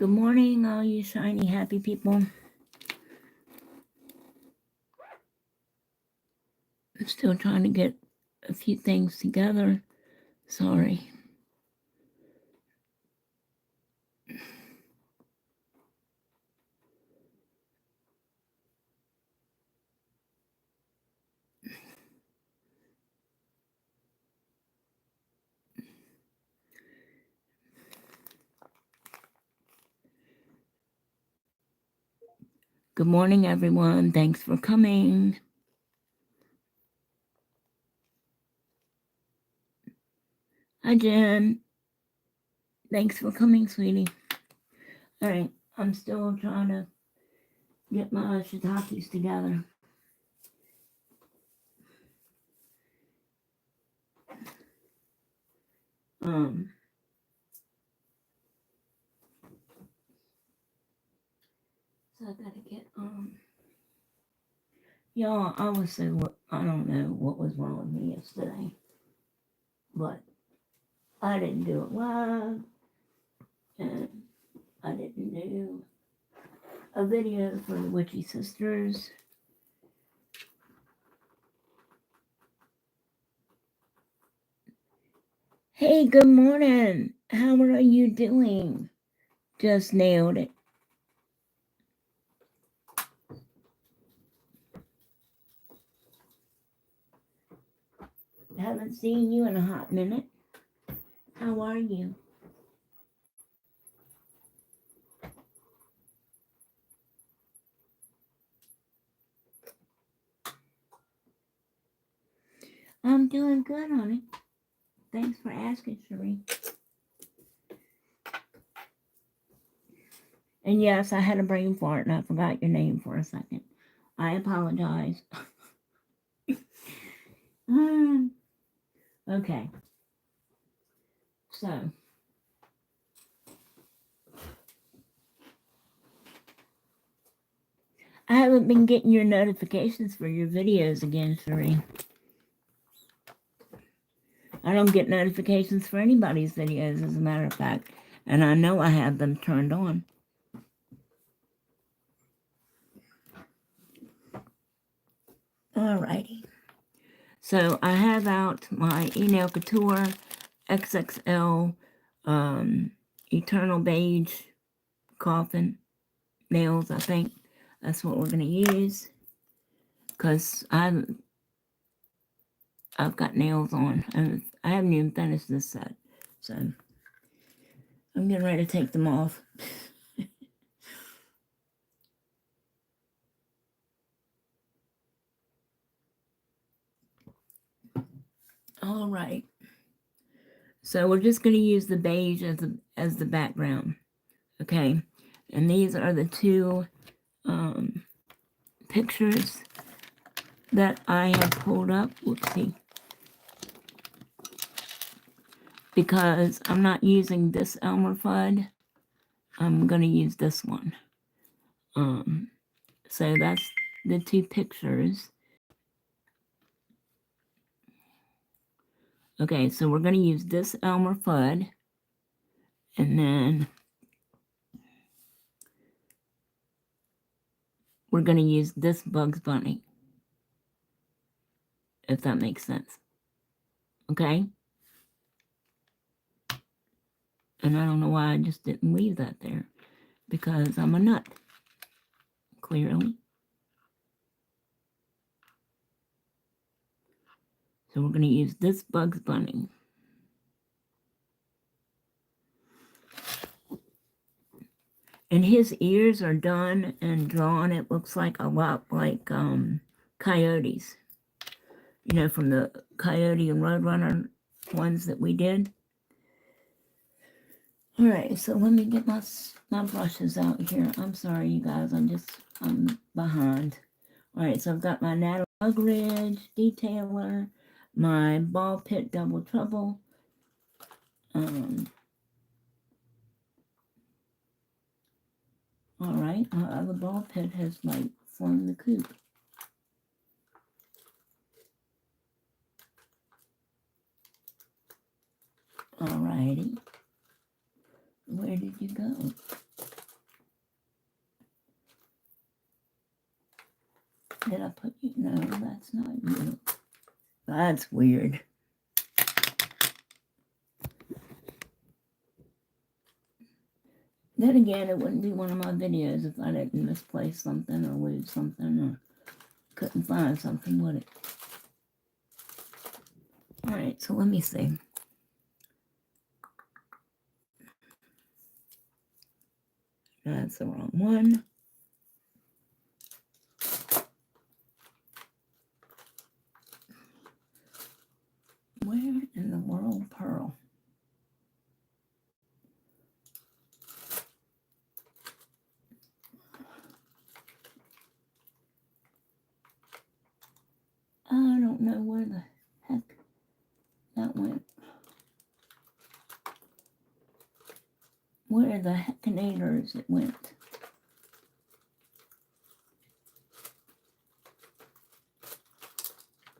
Good morning, all you shiny, happy people. I'm still trying to get a few things together. Sorry. Good morning, everyone. Thanks for coming. Hi, Jen. Thanks for coming, sweetie. All right, I'm still trying to get my shiitakes together. So I gotta get y'all. I was so I don't know what was wrong with me yesterday, but I didn't do it live, and I didn't do a video for the Witchy Sisters. Hey, good morning. How are you doing? Just nailed it. Haven't seen you in a hot minute. How are you? I'm doing good, honey. Thanks for asking, Cherie. And yes, I had a brain fart and I forgot your name for a second. I apologize. Okay. So, I haven't been getting your notifications for your videos again, Cherie. I don't get notifications for anybody's videos, as a matter of fact. And I know I have them turned on. Alrighty. So I have out my Nail Couture XXL Eternal Beige Coffin nails, I think. That's what we're going to use. Because I've got nails on. And I haven't even finished this set. So I'm getting ready to take them off. All right. So we're just going to use the beige as the background. Okay. And these are the two pictures that I have pulled up. Whoopsie. Because I'm not using this Elmer Fudd. I'm going to use this one. So that's the two pictures. Okay, so we're going to use this Elmer Fudd. And then we're going to use this Bugs Bunny. If that makes sense. Okay? And I don't know why I just didn't leave that there. Because I'm a nut. Clearly. So we're going to use this Bugs Bunny. And his ears are done and drawn. It looks like a lot like coyotes. You know, from the Coyote and Roadrunner ones that we did. All right, so let me get my brushes out here. I'm sorry, you guys. I'm behind. All right, so I've got my Natalie Ugridge Detailer, my Ball Pit Double Trouble. All right, my other ball pit has like formed the coop. All righty. Where did you go? I put you? No, that's not you. That's weird. Then again, it wouldn't be one of my videos if I didn't misplace something or lose something or couldn't find something, would it? Alright, so let me see. That's the wrong one. Where in the world, Pearl? I don't know where the heck that went. Where the heckinators it went.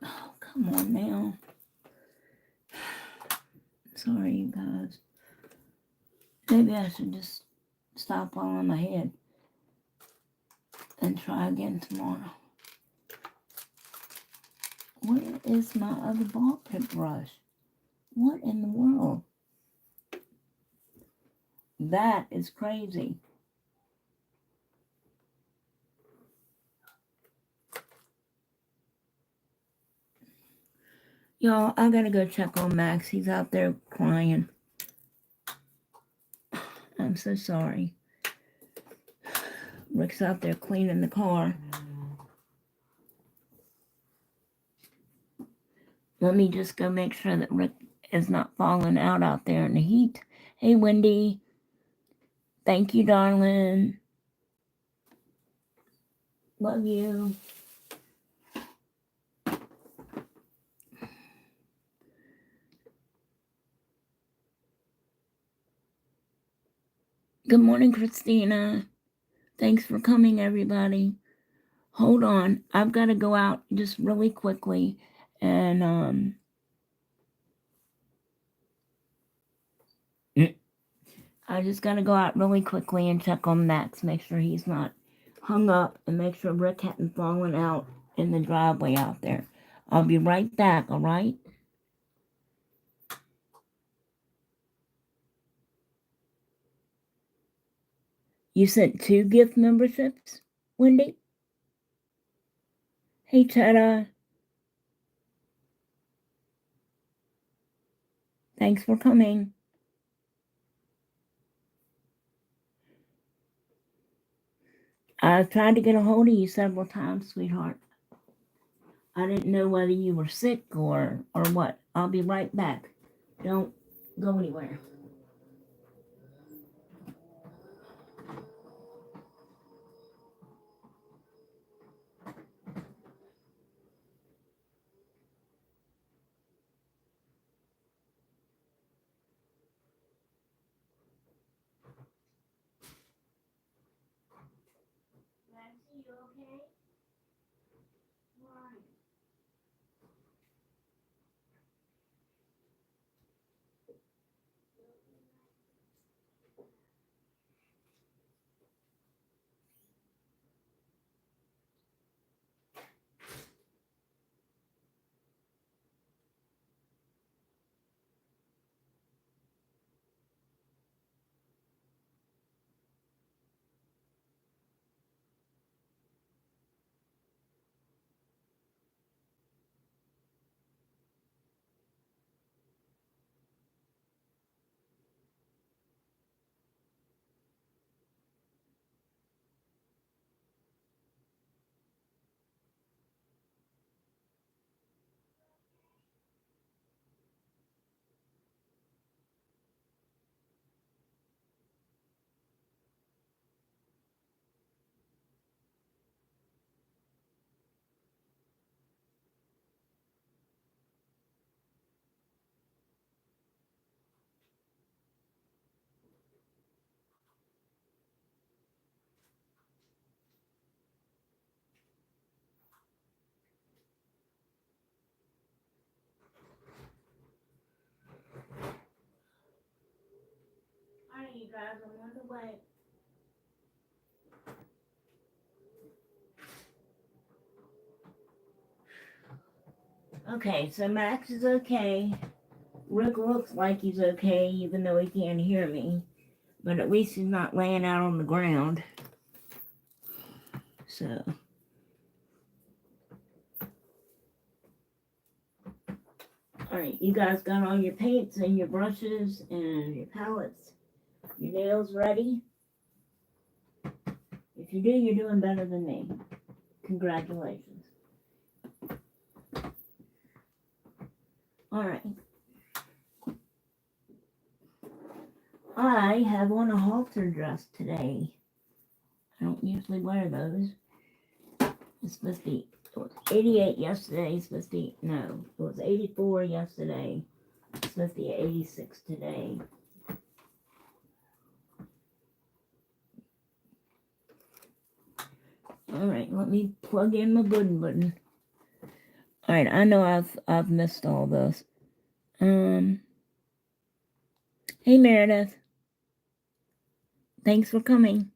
Oh, come on now. Sorry, you guys. Maybe I should just stop while I'm ahead and try again tomorrow. Where is my other ball pit brush? What in the world? That is crazy. Y'all, I gotta go check on Max. He's out there crying. I'm so sorry. Rick's out there cleaning the car. Let me just go make sure that Rick is not falling out there in the heat. Hey, Wendy. Thank you, darling. Love you. Good morning, Christina. Thanks for coming, everybody. Hold on. I've got to go out just really quickly and I just got to go out really quickly and check on Max, make sure he's not hung up, and make sure Rick hadn't fallen out in the driveway out there. I'll be right back, all right? You sent 2 gift memberships, Wendy? Hey, Cheddar. Thanks for coming. I've tried to get a hold of you several times, sweetheart. I didn't know whether you were sick or what. I'll be right back. Don't go anywhere. Maxie, you okay? Why? All right, you guys, I'm on the way. Okay, so Max is okay. Rick looks like he's okay, even though he can't hear me. But at least he's not laying out on the ground. So. Alright, you guys got all your paints and your brushes and your palettes, your nails ready? If you do, you're doing better than me. Congratulations. Alright. I have on a halter dress today. I don't usually wear those. It's supposed to be, it was 88 yesterday, it's supposed to be, no, it was 84 yesterday. It's supposed to be 86 today. Alright, let me plug in my button. Alright, I know I've missed all this. Hey Meredith. Thanks for coming.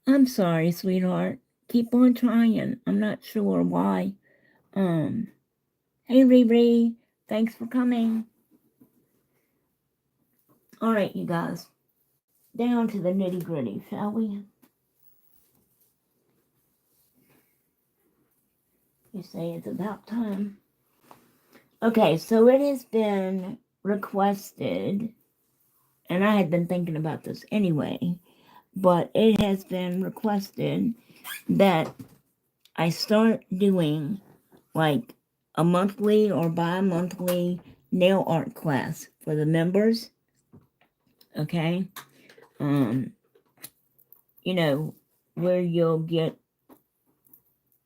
I'm sorry, sweetheart. Keep on trying. I'm not sure why. Hey Riri. Thanks for coming. Alright, you guys. Down to the nitty gritty, shall we? You say it's about time. Okay, so it has been requested, and I had been thinking about this anyway, but it has been requested that I start doing like a monthly or bi-monthly nail art class for the members. Okay. You know, where you'll get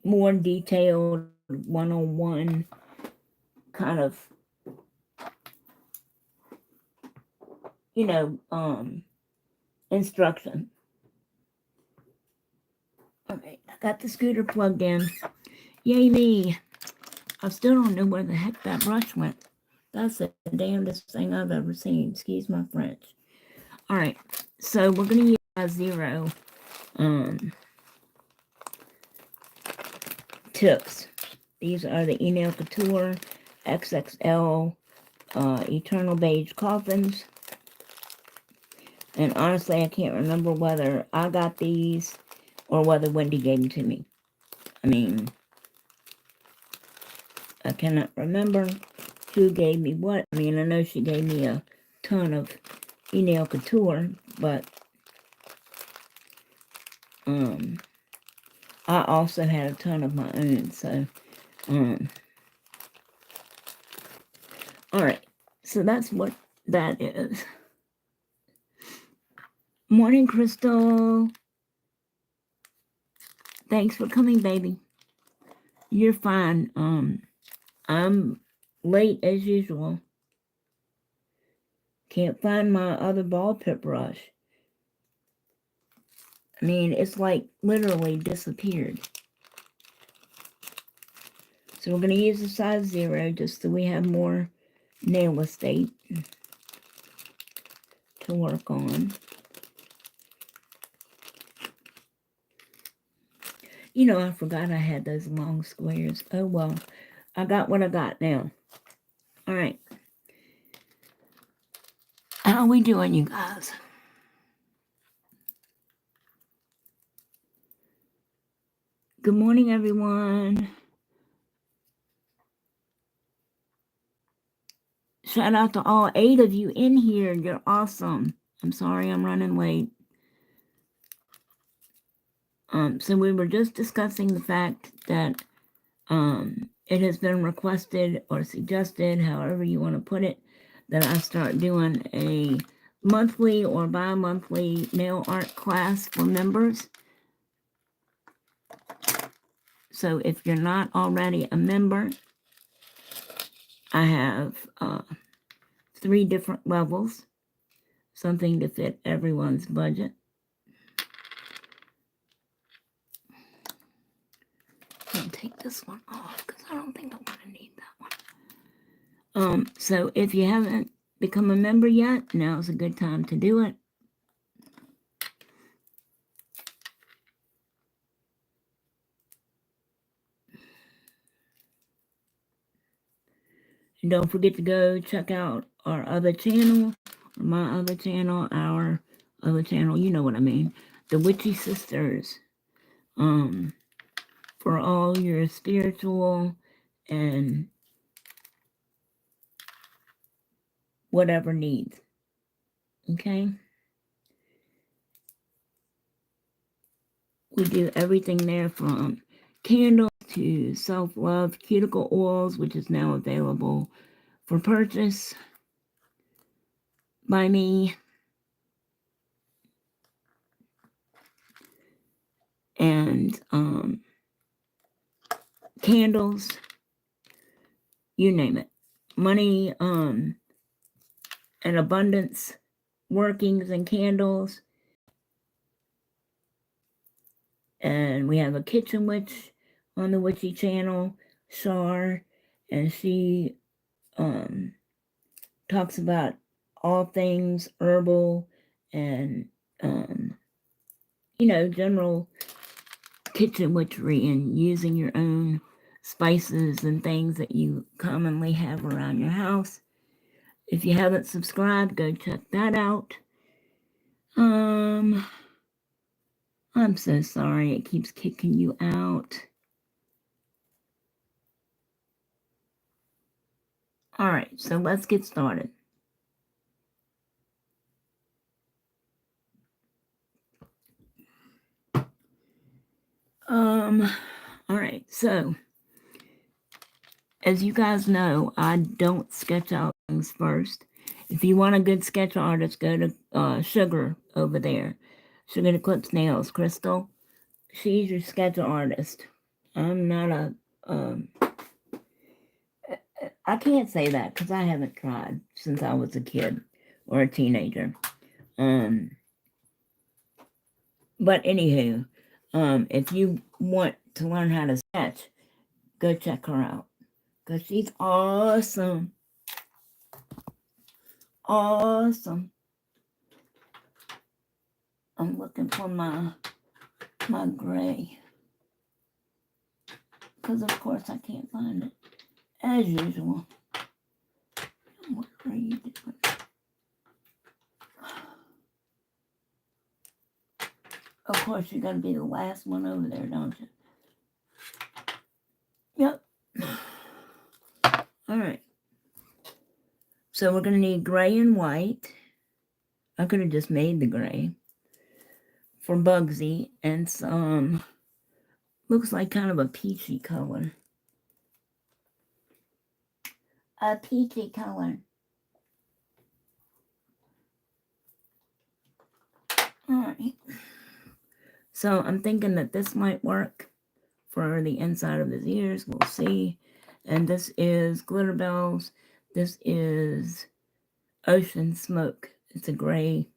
more detailed one-on-one kind of, you know, instruction. Alright, I got the scooter plugged in. Yay me. I still don't know where the heck that brush went. That's the damnedest thing I've ever seen. Excuse my French. Alright, so we're going to use 0 tips. These are the Enail Couture XXL Eternal Beige Coffins. And honestly, I can't remember whether I got these or whether Wendy gave them to me. I mean, I cannot remember who gave me what. I mean, I know she gave me a ton of Enail Couture, but I also had a ton of my own, so alright, so that's what that is. Morning, Crystal. Thanks for coming, baby. You're fine. I'm late as usual. Can't find my other ball pit brush. I mean, it's like literally disappeared. So we're going to use the size 0 just so we have more nail estate to work on. You know, I forgot I had those long squares. Oh, well. I got what I got now. All right. How are we doing, you guys? Good morning, everyone. Shout out to all 8 of you in here. You're awesome. I'm sorry I'm running late. So we were just discussing the fact that it has been requested or suggested, however you want to put it, that I start doing a monthly or bi-monthly nail art class for members. So if you're not already a member, I have 3 different levels, something to fit everyone's budget. I'll take this one off because I don't think I want to need that one. So if you haven't become a member yet, now's a good time to do it. And don't forget to go check out our other channel, or my other channel, our other channel, you know what I mean, the Witchy Sisters, for all your spiritual and whatever needs. Okay? We do everything there from candles to self-love cuticle oils, which is now available for purchase by me. And candles, you name it. Money and abundance workings and candles. And we have a kitchen witch on the Witchy channel, Shar, and she talks about all things herbal and general kitchen witchery and using your own spices and things that you commonly have around your house. If you haven't subscribed, go check that out. I'm so sorry it keeps kicking you out. All right, so let's get started. All right, so as you guys know, I don't sketch out things first. If you want a good sketch artist, go to Sugar over there. Sugar Eclipse Nails, Crystal. She's your sketch artist. I'm not I can't say that because I haven't tried since I was a kid or a teenager. But anywho, if you want to learn how to sketch, go check her out because she's awesome. Awesome. I'm looking for my gray because of course I can't find it as usual. What are you doing? Of course, you're going to be the last one over there, don't you? Yep. All right. So we're going to need gray and white. I could have just made the gray for Bugsy and some, looks like kind of a peachy color. A peachy color. All right. So I'm thinking that this might work for the inside of his ears. We'll see. And this is Glitter Bells. This is Ocean Smoke. It's a gray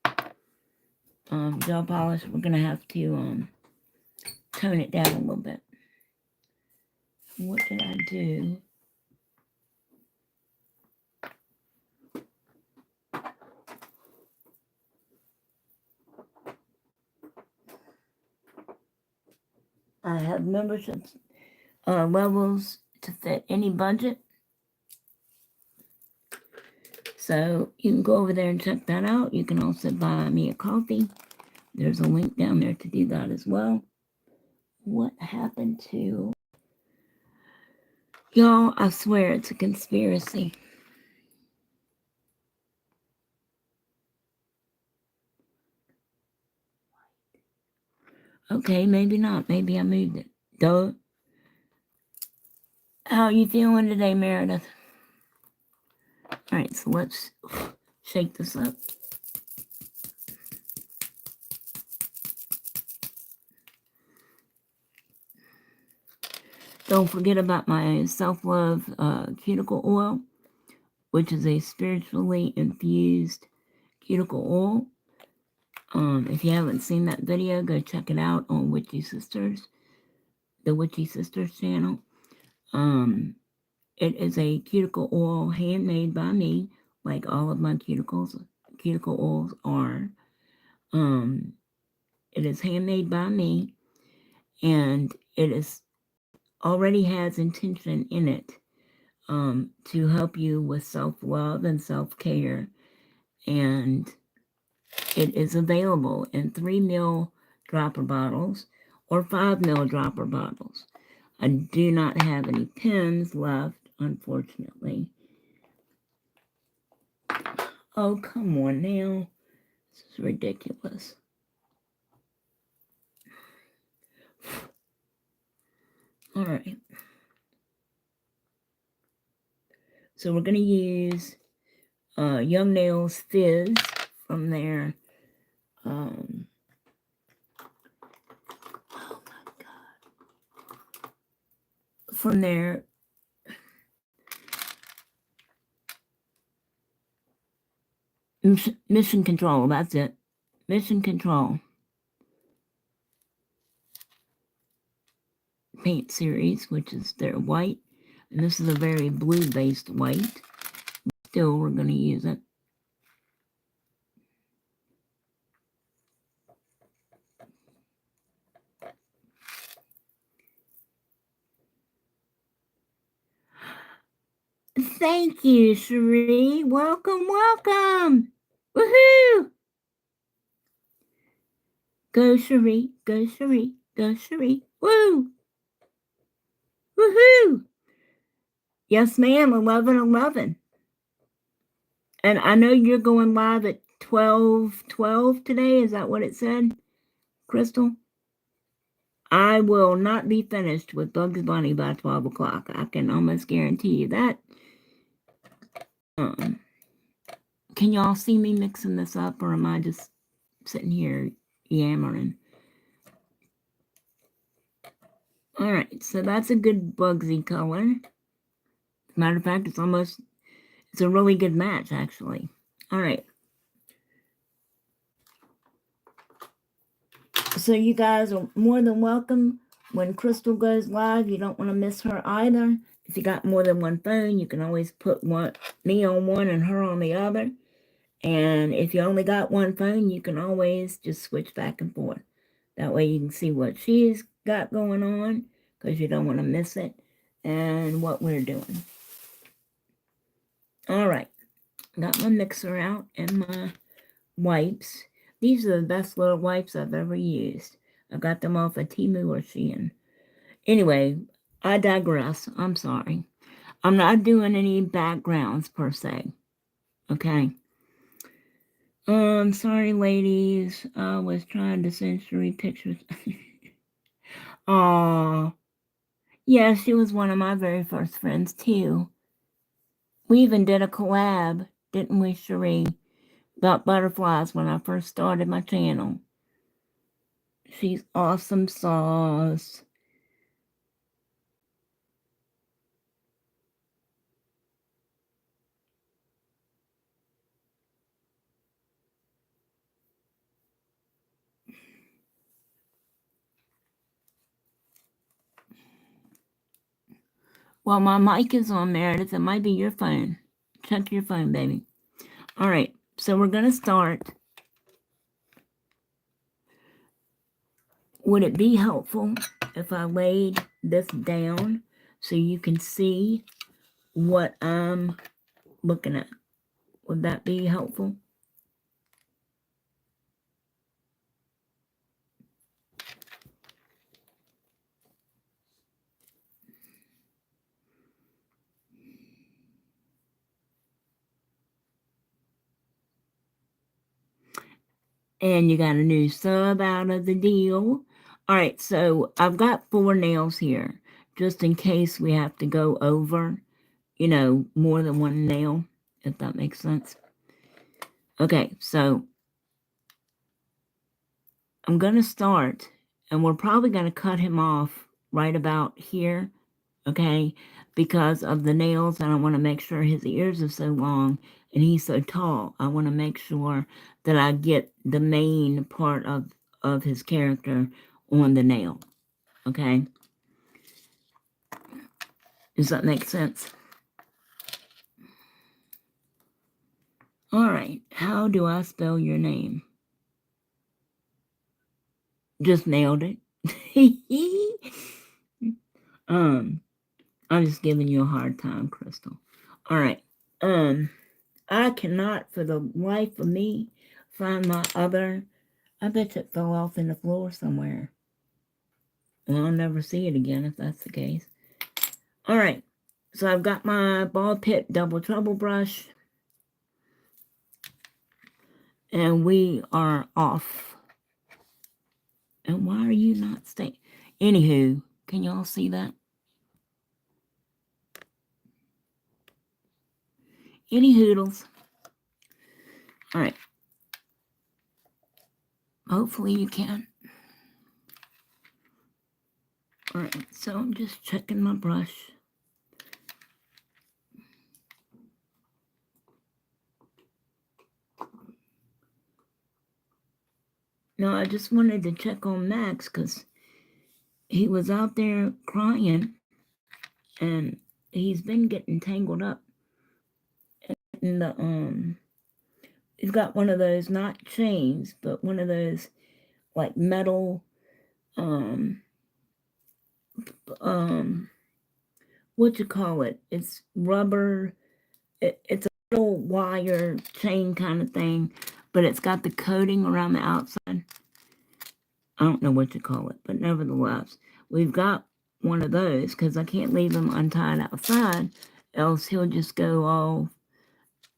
gel polish. We're going to have to tone it down a little bit. What did I do? I have membership levels to fit any budget. So you can go over there and check that out. You can also buy me a coffee. There's a link down there to do that as well. What happened to... Y'all, I swear it's a conspiracy. Okay, maybe not. Maybe I moved it. Duh. How are you feeling today, Meredith? All right, so let's shake this up. Don't forget about my self-love cuticle oil, which is a spiritually infused cuticle oil. If you haven't seen that video, go check it out on Witchy Sisters, the Witchy Sisters channel. It is a cuticle oil handmade by me, like all of my cuticle oils are. It is handmade by me, and it is already has intention in it to help you with self-love and self-care. And it is available in 3 ml dropper bottles or 5 ml dropper bottles. I do not have any pens left, unfortunately. Oh, come on now. This is ridiculous. All right. So we're going to use Young Nails Fizz from their oh my God. From their Mission Control, that's it. Mission Control paint series, which is their white. And this is a very blue-based white. Still, we're going to use it. Thank you, Cherie. Welcome, welcome. Woohoo! Go, Cherie. Go, Cherie. Go, Cherie. Woo! Woohoo! Yes, ma'am. 11:11. And I know you're going live at 12:12 today. Is that what it said, Crystal? I will not be finished with Bugs Bunny by 12 o'clock. I can almost guarantee you that. Can y'all see me mixing this up, or am I just sitting here yammering? All right, so that's a good Bugsy color. Matter of fact, it's a really good match, actually. All right. So you guys are more than welcome. When Crystal goes live, you don't want to miss her either. If you got more than one phone, you can always put me on one and her on the other. And if you only got one phone, you can always just switch back and forth. That way you can see what she's got going on, because you don't want to miss it, and what we're doing. All right. Got my mixer out and my wipes. These are the best little wipes I've ever used. I got them off of Temu or Shein. Anyway, I digress. I'm sorry. I'm not doing any backgrounds per se. Okay. Sorry, ladies. I was trying to send Cherie pictures. Aw. Yeah, she was one of my very first friends, too. We even did a collab, didn't we, Cherie? About butterflies when I first started my channel. She's awesome sauce. Well, my mic is on, Meredith. It might be your phone. Check your phone, baby. All right, so we're going to start. Would it be helpful if I laid this down so you can see what I'm looking at? Would that be helpful? And you got a new sub out of the deal. All right, so I've got 4 nails here, just in case we have to go over, more than one nail, if that makes sense. Okay, so I'm going to start, and we're probably going to cut him off right about here, okay, because of the nails, and I want to make sure his ears are so long and he's so tall. I want to make sure that I get the main part of his character on the nail, okay? Does that make sense? All right, how do I spell your name? Just nailed it. I'm just giving you a hard time, Crystal. All right. I cannot for the life of me find my other. I bet it fell off in the floor somewhere. Well, I'll never see it again if that's the case. All right. So I've got my ball pit double trouble brush. And we are off. And why are you not staying? Anywho, can y'all see that? Any hoodles. All right. Hopefully you can. All right. So I'm just checking my brush. No, I just wanted to check on Max because he was out there crying and he's been getting tangled up in the he's got one of those, not chains, but one of those like metal what you call it? It's rubber. It's a little wire chain kind of thing, but it's got the coating around the outside. I don't know what you call it, but nevertheless, we've got one of those because I can't leave him untied outside, else he'll just go all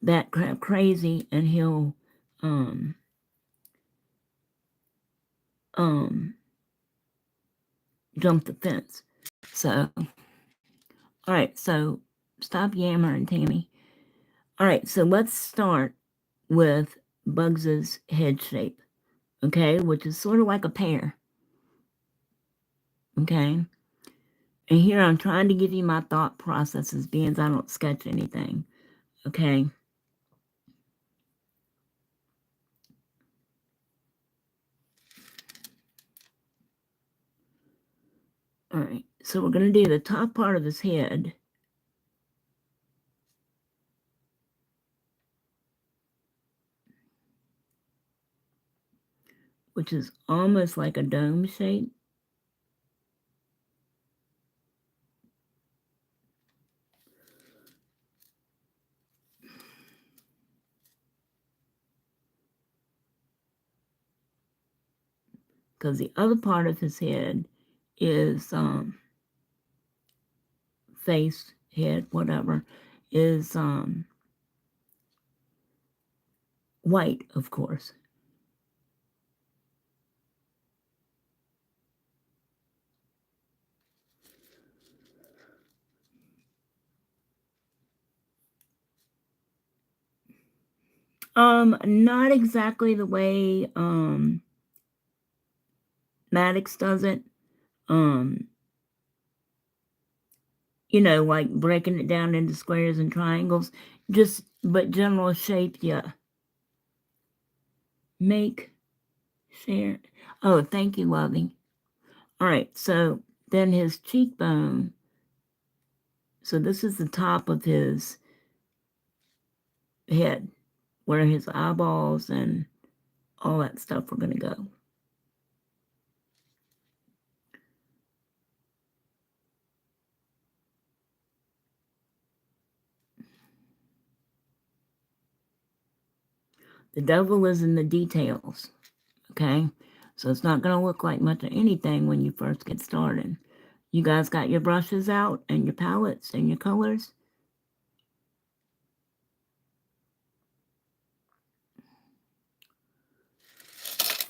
that crap crazy and he'll jump the fence. So, all right, so stop yammering, Tammy. All right, so let's start with Bugs's head shape, okay, which is sort of like a pear, okay? And here I'm trying to give you my thought processes, being I don't sketch anything, okay? All right, so we're going to do the top part of his head. Which is almost like a dome shape. Because the other part of his head is face, head, whatever, is white, of course. Not exactly the way Maddox does it. You know, like breaking it down into squares and triangles. But general shape, yeah. Make, share. Oh, thank you, Loving. All right, so then his cheekbone. So this is the top of his head, where his eyeballs and all that stuff are going to go. The devil is in the details, okay? So it's not going to look like much of anything when you first get started. You guys got your brushes out and your palettes and your colors?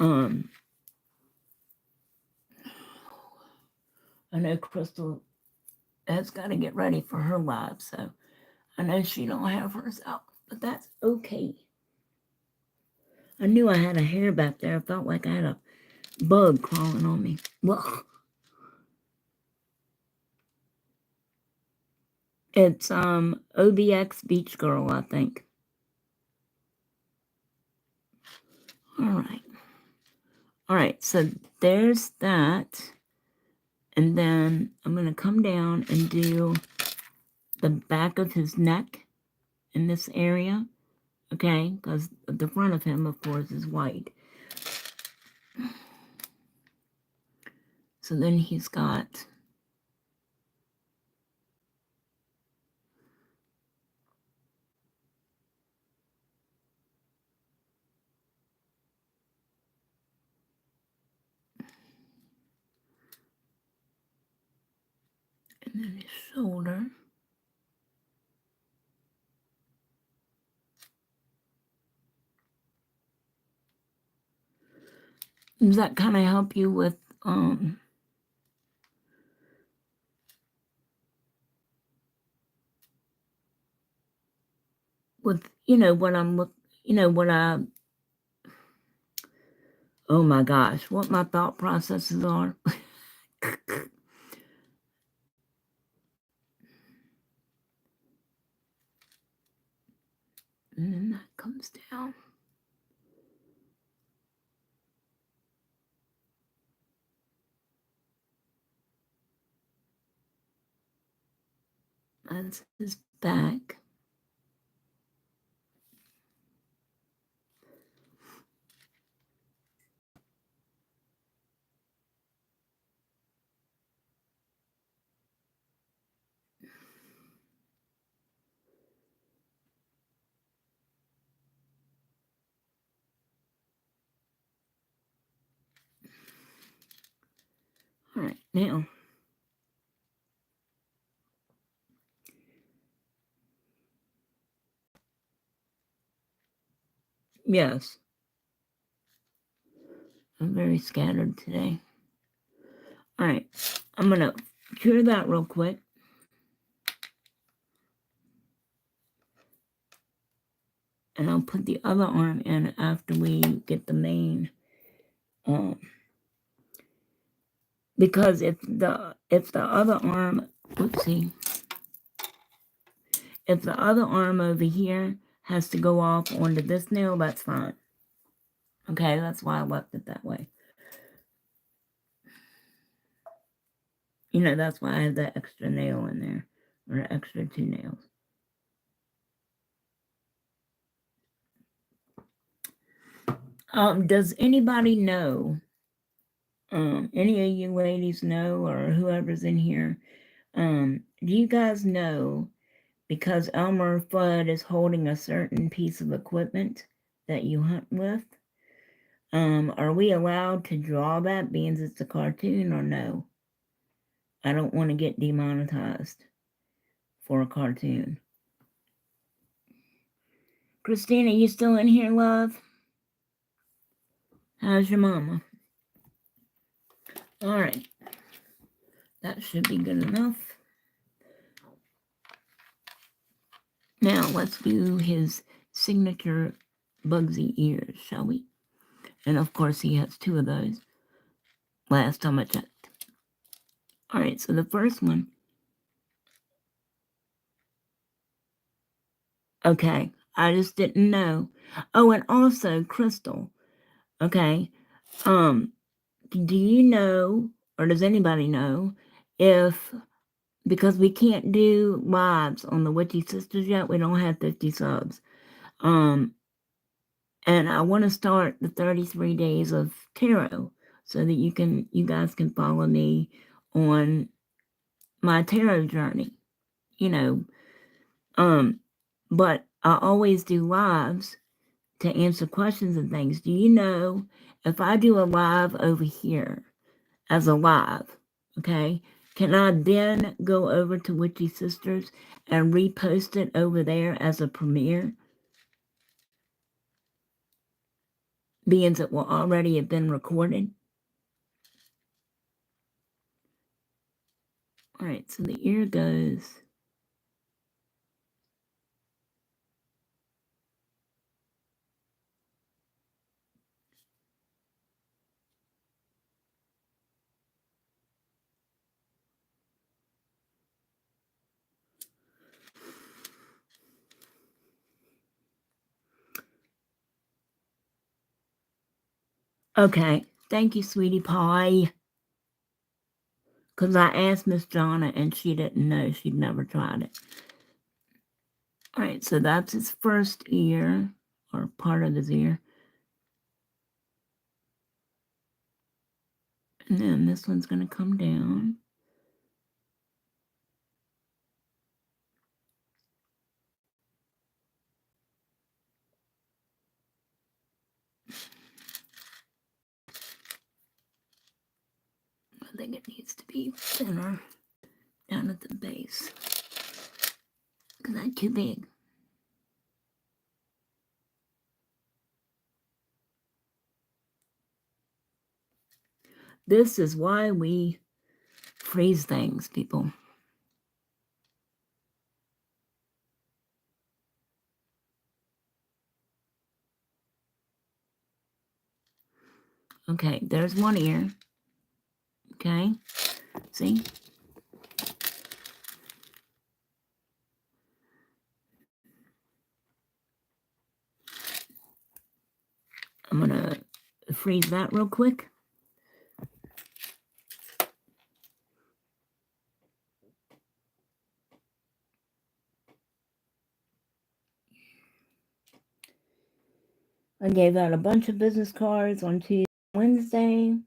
I know Crystal has got to get ready for her live, so I know she don't have hers out, but that's okay. I knew I had a hair back there. I felt like I had a bug crawling on me. Ugh. It's OBX Beach Girl, I think. All right, so there's that. And then I'm going to come down and do the back of his neck in this area. Okay, because the front of him, of course, is white. So then he's got And then his shoulder. Does that kind of help you with what I'm what I oh my gosh, what my thought processes are? And then that comes down. That's his back. All right, now. Yes. I'm very scattered today. All right, I'm going to cure that real quick. And I'll put the other arm in after we get the main. Because if the other arm, oopsie, if the other arm over here has to go off onto this nail, that's fine. Okay, that's why I left it that way. That's why I have that extra nail in there, or extra 2 nails. Does anybody know, any of you ladies know, or whoever's in here, do you guys know, because Elmer Fudd is holding a certain piece of equipment that you hunt with, are we allowed to draw that being it's a cartoon, or no? I don't want to get demonetized for a cartoon. Christina, you still in here, love? How's your mama? All right. That should be good enough. Now, let's do his signature Bugsy ears, shall we? And of course, he has 2 of those. Last time I checked. All right, so the first one. Okay, I just didn't know. Oh, and also, Crystal. Okay, do you know, or does anybody know, if, because we can't do lives on the Witchy Sisters yet, we don't have 50 subs. And I want to start the 33 days of tarot so that you guys can follow me on my tarot journey, but I always do lives to answer questions and things. Do you know if I do a live over here as a live, okay, can I then go over to Witchy Sisters and repost it over there as a premiere? Being it will already have been recorded. All right, so the ear goes. Okay, thank you, sweetie pie. Because I asked Miss Jonna and she didn't know. She'd never tried it. All right, so that's his first ear, or part of his ear. And then this one's going to come down. I think it needs to be thinner down down at the base. Because that's too big. This is why we freeze things, people. Okay, there's one ear. Okay, see? I'm gonna freeze that real quick. I gave out a bunch of business cards on Tuesday, Wednesday.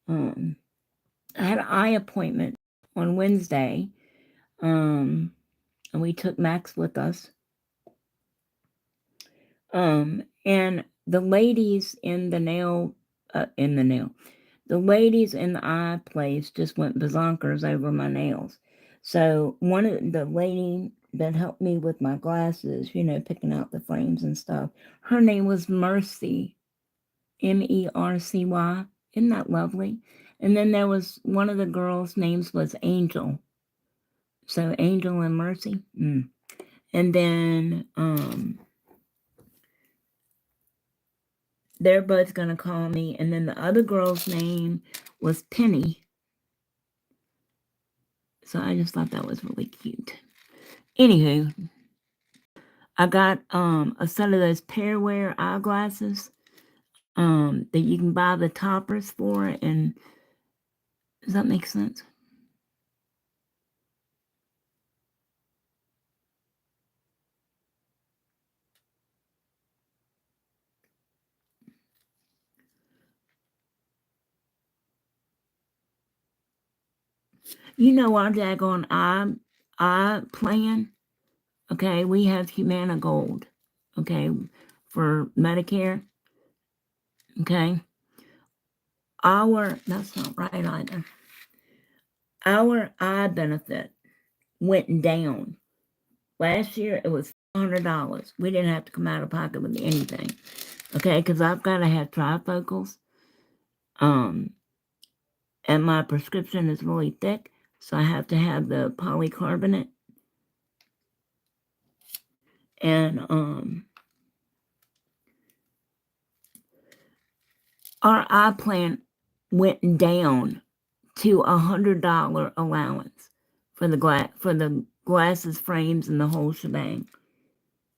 I had an eye appointment on Wednesday. And we took Max with us. And the ladies in the ladies in the eye place just went bazonkers over my nails. So one of the lady that helped me with my glasses, picking out the frames and stuff, her name was Mercy, Mercy. Isn't that lovely? And then there was one of the girls' names was Angel. So Angel and Mercy. And then they're both going to call me. And then the other girl's name was Penny. So I just thought that was really cute. Anywho, I got a set of those Pairwear eyeglasses that you can buy the toppers for. And does that make sense? You know our daggone eye plan. Okay, we have Humana Gold. Okay, for Medicare. Okay. That's not right either. Our eye benefit went down. Last year, it was $400. We didn't have to come out of pocket with anything. Okay, because I've got to have trifocals. And my prescription is really thick, so I have to have the polycarbonate. And our eye plan went down to $100 allowance for the glasses, frames, and the whole shebang.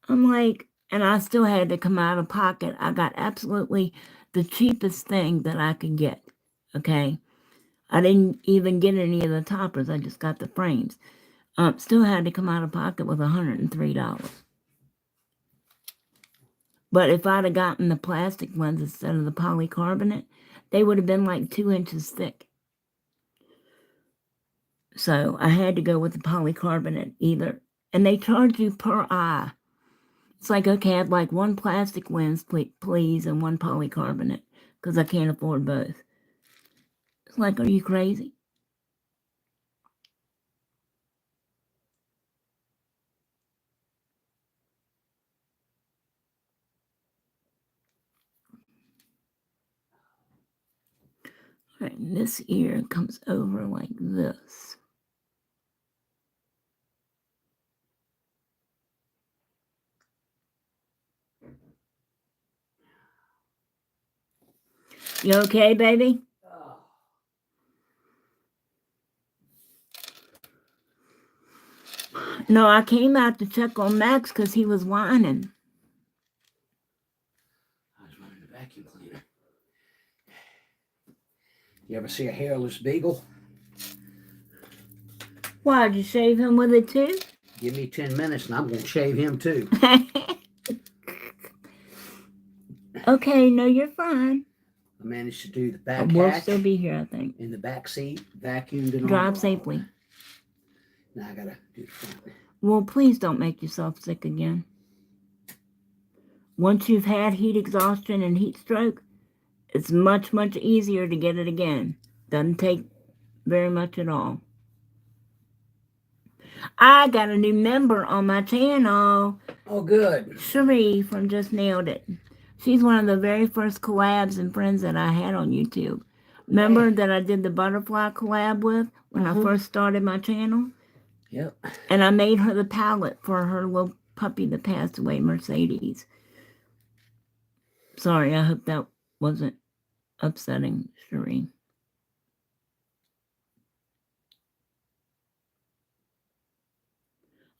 I'm like, and I still had to come out of pocket. I got absolutely the cheapest thing that I could get. Okay, I didn't even get any of the toppers. I just got the frames. Still had to come out of pocket with $103. But if I'd have gotten the plastic ones instead of the polycarbonate, they would have been like 2 inches thick. So I had to go with the polycarbonate either. And they charge you per eye. It's like, okay, I'd like one plastic lens, please, and one polycarbonate, because I can't afford both. It's like, are you crazy? All right, and this ear comes over like this. You okay, baby? No, I came out to check on Max because he was whining. I was running a vacuum cleaner. You ever see a hairless beagle? Why, did you shave him with it too? Give me 10 minutes and I'm going to shave him too. Okay, no, you're fine. I managed to do the back We'll hatch still be here, I think. in the back seat, vacuumed and all. Drive safely. Now I got to do the front. Well, please don't make yourself sick again. Once you've had heat exhaustion and heat stroke, it's much, much easier to get it again. Doesn't take very much at all. I got a new member on my channel. Oh, good. Cherie from Just Nailed It. She's one of the very first collabs and friends that I had on YouTube. Remember Man. that I did the butterfly collab with when I first started my channel? Yep. And I made her the palette for her little puppy that passed away, Mercedes. Sorry, I hope that wasn't upsetting, Cherie.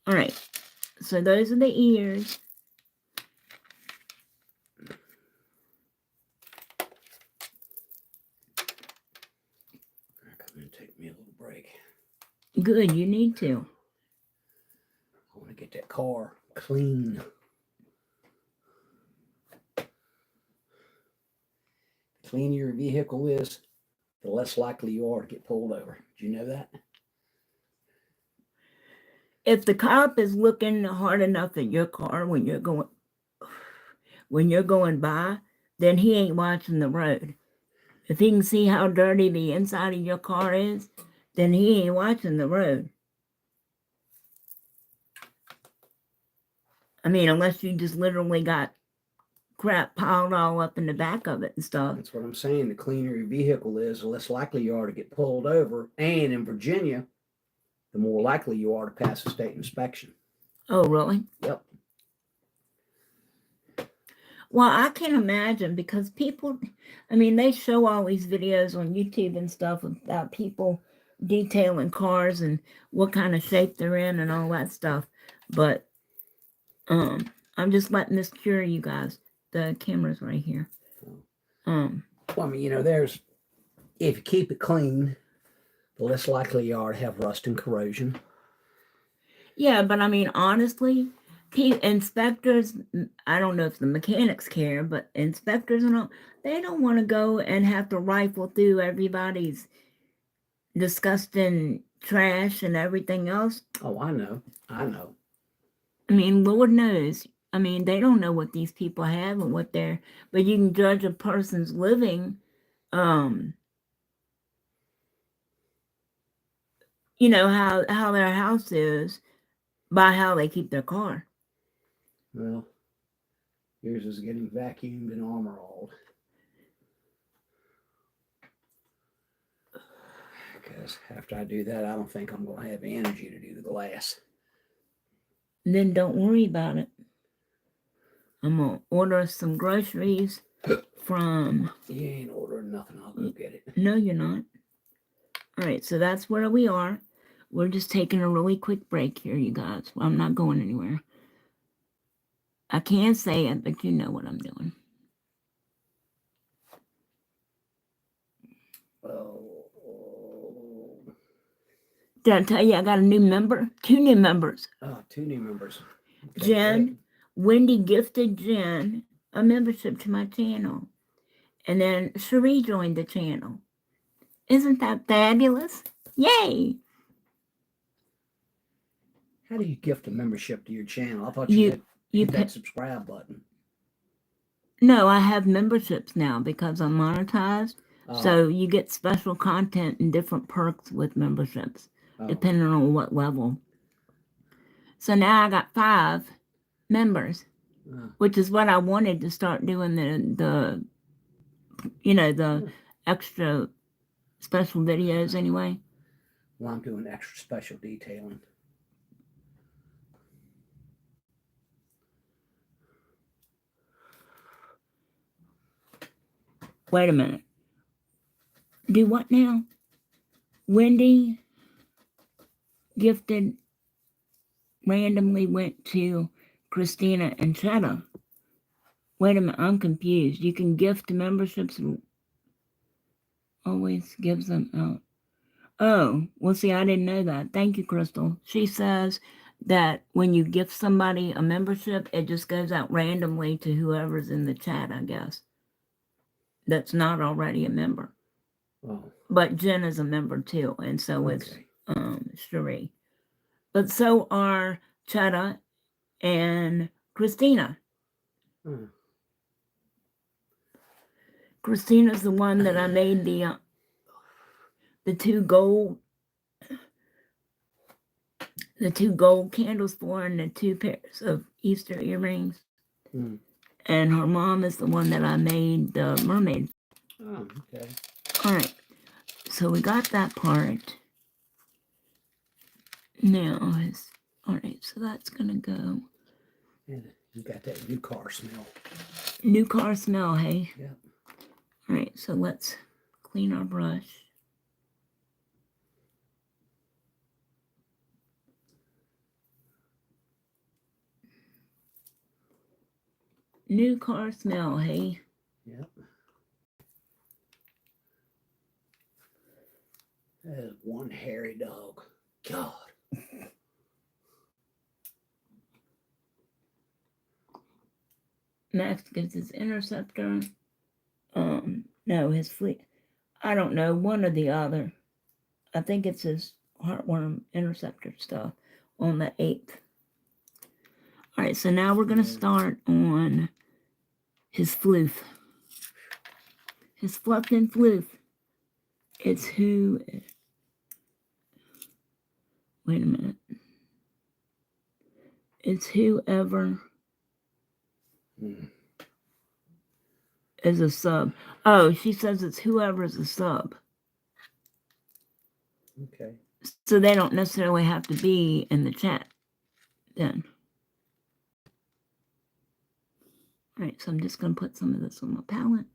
All right, so those are the ears. I'm going to take me a little break. Good, you need to. I want to get that car clean. The cleaner your vehicle is, the less likely you are to get pulled over. Did you know that? If the cop is looking hard enough at your car when you're going by, then he ain't watching the road. If he can see how dirty the inside of your car is, then he ain't watching the road. I mean, unless you just literally got crap piled all up in the back of it and stuff. That's what I'm saying. The cleaner your vehicle is, the less likely you are to get pulled over. And in Virginia, the more likely you are to pass a state inspection. Oh, really? Yep. Well, I can imagine because people, I mean, they show all these videos on YouTube and stuff about people detailing cars and what kind of shape they're in and all that stuff. But I'm just letting this cure you guys. The camera's right here. Well, I mean, there's, if you keep it clean, the less likely you are to have rust and corrosion. Yeah, but I mean, honestly, inspectors, I don't know if the mechanics care, but inspectors and all, they don't want to go and have to rifle through everybody's disgusting trash and everything else. Oh, I know. I mean, Lord knows. I mean, they don't know what these people have and what they're, but you can judge a person's living, how their house is by how they keep their car. Well, yours is getting vacuumed and armor-alled. Because after I do that, I don't think I'm going to have the energy to do the glass. Then don't worry about it. I'm going to order some groceries from... You ain't ordering nothing. I'll go get it. No, you're not. All right, so that's where we are. We're just taking a really quick break here, you guys. I'm not going anywhere. I can't say it, but you know what I'm doing. Did I tell you I got a new member? 2 new members. Oh, 2 new members. Okay, Jen, great. Wendy gifted Jen a membership to my channel. And then Cherie joined the channel. Isn't that fabulous? Yay! How do you gift a membership to your channel? I thought you hit that subscribe button. No, I have memberships now because I'm monetized. So you get special content and different perks with memberships, depending on what level. So now I got 5 members, which is what I wanted to start doing the extra special videos anyway. Well, I'm doing extra special detailing. Wait a minute. Do what now? Wendy gifted randomly went to Christina and Chetta. Wait a minute, I'm confused. You can gift memberships, always gives them out. Oh, well, see, I didn't know that. Thank you, Crystal. She says that when you gift somebody a membership, it just goes out randomly to whoever's in the chat, I guess. That's not already a member. Oh. But Jen is a member too, and so is Cherie. But so are Chetta and Christina. Christina's the one that I made the 2 gold the 2 gold candles for and the 2 pairs of Easter earrings. Mm. And her mom is the one that I made the mermaid. Oh, okay. All right. So we got that part. Now, all right, so that's going to go. And you got that new car smell. New car smell, hey? Yep. All right, so let's clean our brush. New car smell, hey? Yep. That is one hairy dog. God. Max gets his interceptor. No, his fleet. I don't know, one or the other. I think it's his heartworm interceptor stuff on the 8th. All right, so now we're going to start on his floof. His fluff and floof. It's who. Wait a minute. It's whoever is a sub. Oh, she says it's whoever is a sub. Okay. So they don't necessarily have to be in the chat then. All right, so I'm just going to put some of this on my palette.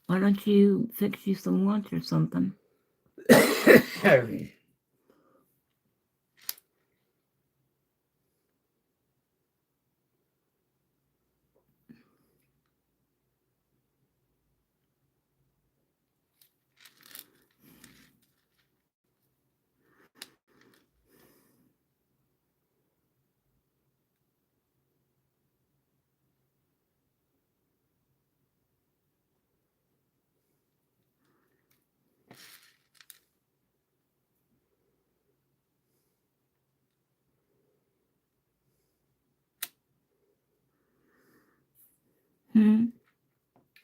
Why don't you fix you some lunch or something?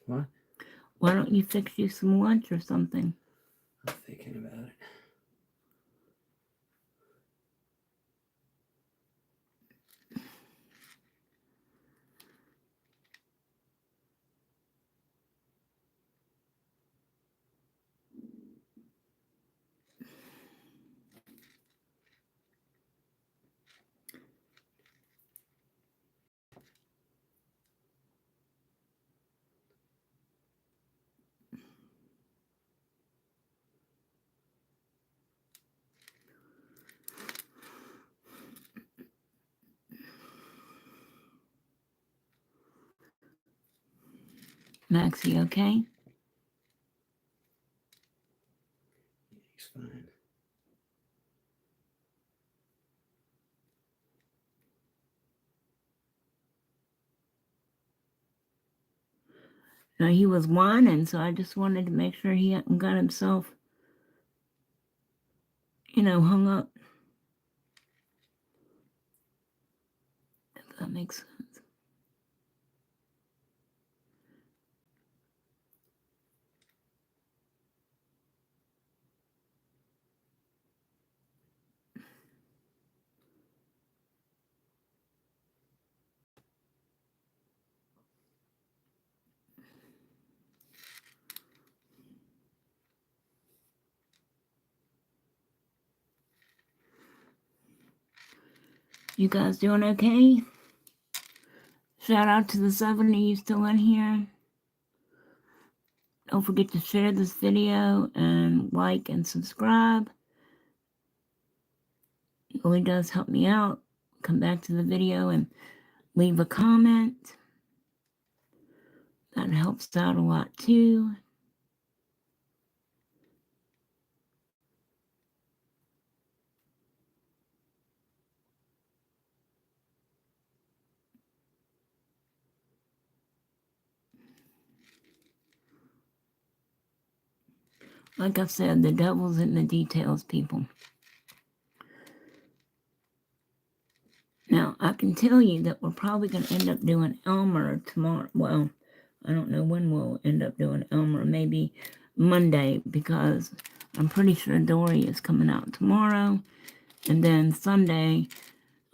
What? Why don't you fix you some lunch or something? I'm thinking about it. Maxie, okay? He's fine. No, he was whining, so I just wanted to make sure he hadn't got himself, hung up. If that makes sense. You guys doing okay? Shout out to the 70 still in here. Don't forget to share this video and like and subscribe. It really does help me out. Come back to the video and leave a comment. That helps out a lot too. Like I said, the devil's in the details, people. Now, I can tell you that we're probably going to end up doing Elmer tomorrow. Well, I don't know when we'll end up doing Elmer. Maybe Monday, because I'm pretty sure Dory is coming out tomorrow. And then Sunday,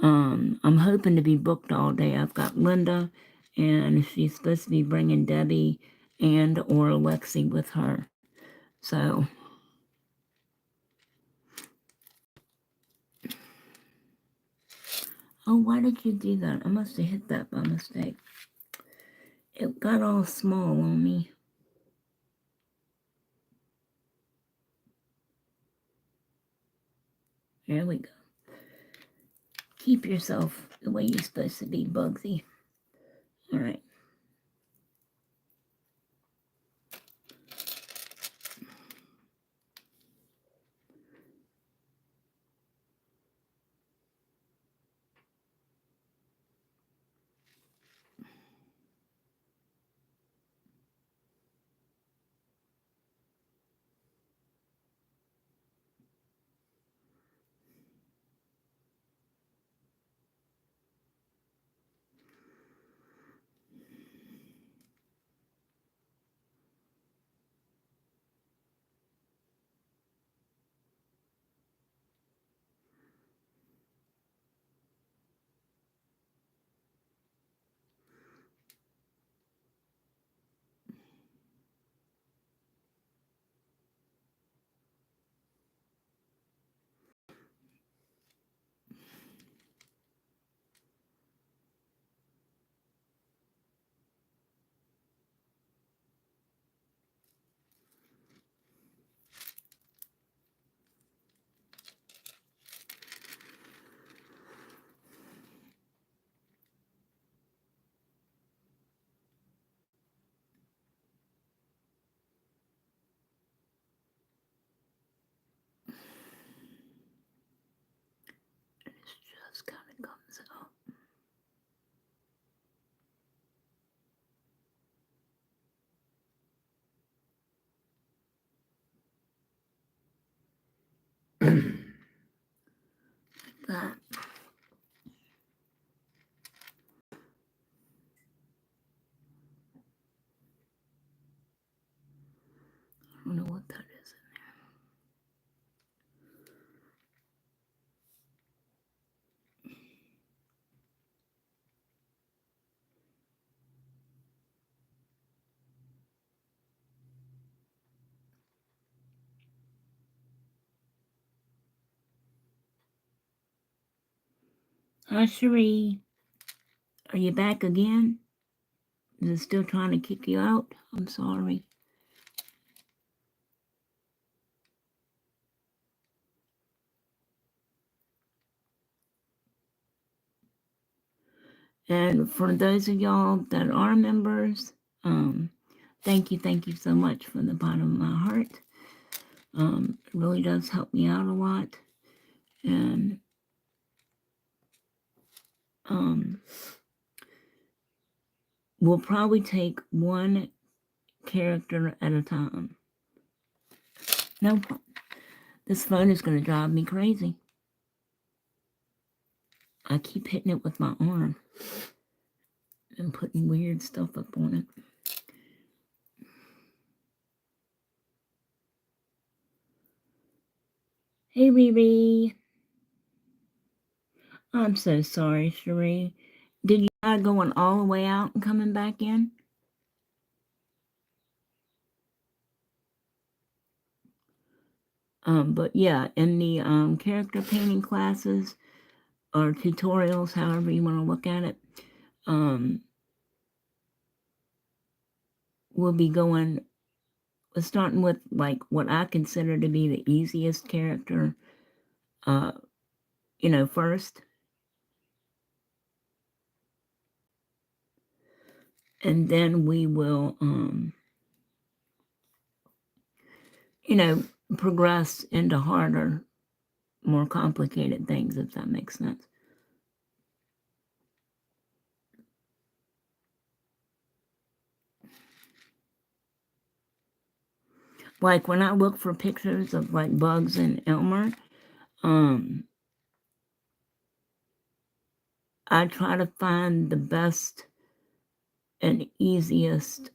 I'm hoping to be booked all day. I've got Linda, and she's supposed to be bringing Debbie and or Lexi with her. So, oh, why did you do that? I must have hit that by mistake. It got all small on me. There we go. Keep yourself the way you're supposed to be, Bugsy. All right. It just kind of comes out. That. I don't know what that is in there. Hi, Cherie. Are you back again? Is it still trying to kick you out? I'm sorry. And for those of y'all that are members, thank you so much from the bottom of my heart. It really does help me out a lot. And we'll probably take one character at a time. No problem. This phone is going to drive me crazy. I keep hitting it with my arm and putting weird stuff up on it. Hey, Riri. I'm so sorry, Cherie. Did you try going all the way out and coming back in? But yeah, in the character painting classes or tutorials, however you want to look at it, we'll be starting with like what I consider to be the easiest character, first. and then we will, you know, progress into harder, more complicated things, if that makes sense. Like when I look for pictures of like bugs in Elmer, I try to find the best and easiest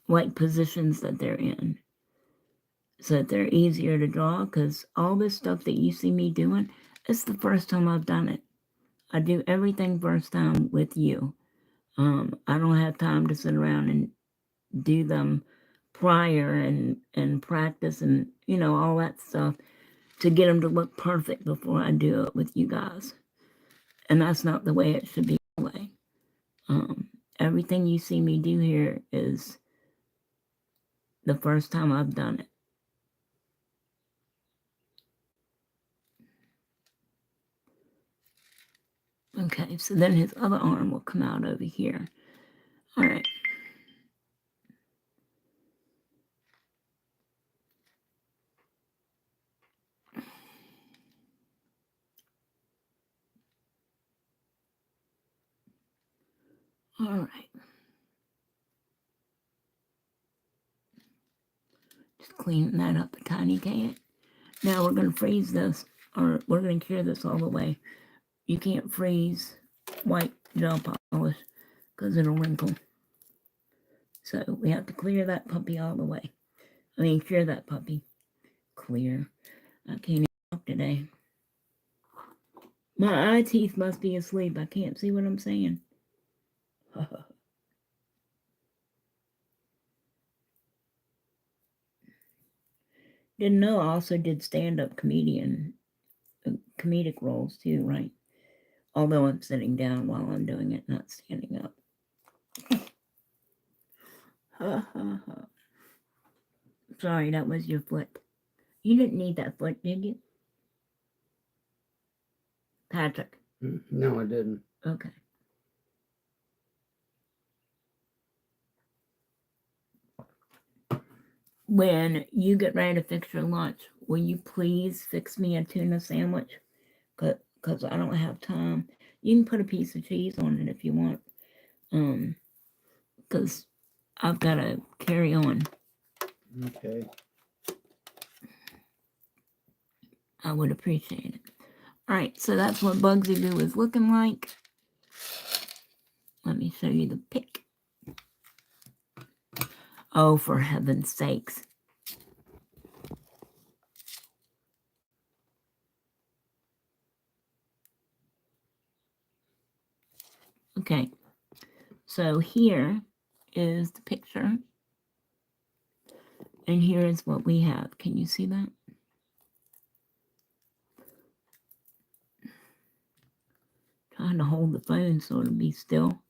like positions that they're in, so that they're easier to draw, because all this stuff that you see me doing, it's the first time I've done it. I do everything first time with you. I don't have time to sit around and do them prior and practice and, you know, all that stuff to get them to look perfect before I do it with you guys. And that's not the way it should be anyway. Everything you see me do here is the first time I've done it. Okay, so then his other arm will come out over here. All right. All right. Just cleaning that up a tiny bit. Now we're going to freeze this, or we're going to cure this all the way. You can't freeze white gel polish because it'll wrinkle. So we have to clear that puppy all the way. I mean, cure that puppy. Clear. I can't even talk today. My eye teeth must be asleep. I can't see what I'm saying. Didn't know I also did stand-up comedic roles too, right? Although I'm sitting down while I'm doing it, not standing up. Sorry, that was your foot. You didn't need that foot, did you? Patrick. No, I didn't. Okay. When you get ready to fix your lunch, will you please fix me a tuna sandwich? Because I don't have time. You can put a piece of cheese on it if you want. Because I've got to carry on. Okay. I would appreciate it. All right, so that's what Bugsy Boo is looking like. Let me show you the pic. Oh, for heaven's sakes. Okay, so here is the picture. And here is what we have. Can you see that? Trying to hold the phone so it'll be still.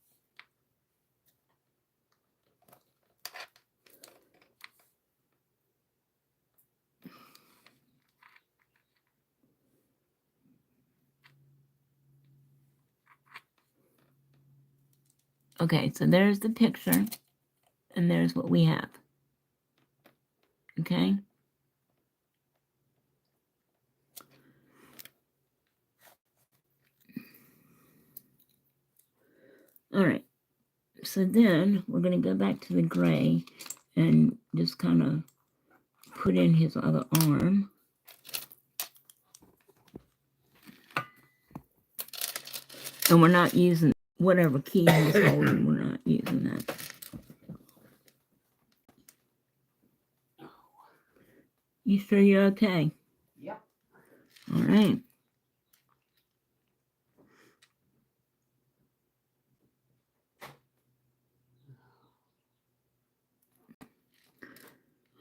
Okay, so there's the picture, and there's what we have. Okay? All right, so then we're going to go back to the gray and just kind of put in his other arm. And we're not using whatever key he's holding, we're not using that. You sure you're okay? Yep. All right.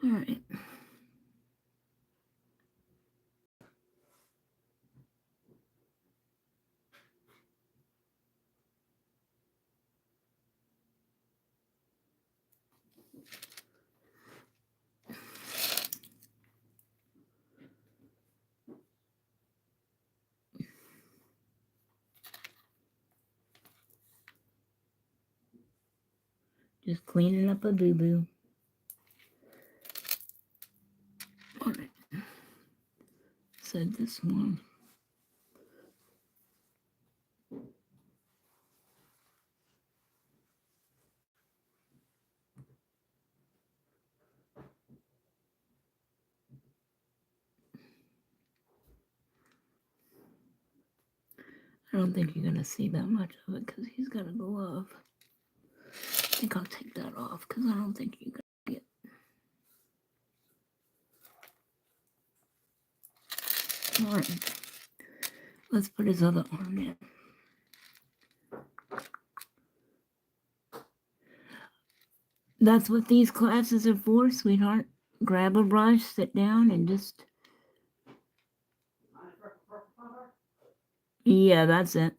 All right. Just cleaning up a boo-boo. All right. Said this one. I don't think you're gonna see that much of it because he's got a glove. I think I'll take that off because I don't think you're gonna get. All right. Let's put his other arm in. That's what these classes are for, sweetheart. Grab a brush, sit down, and just. Yeah, that's it.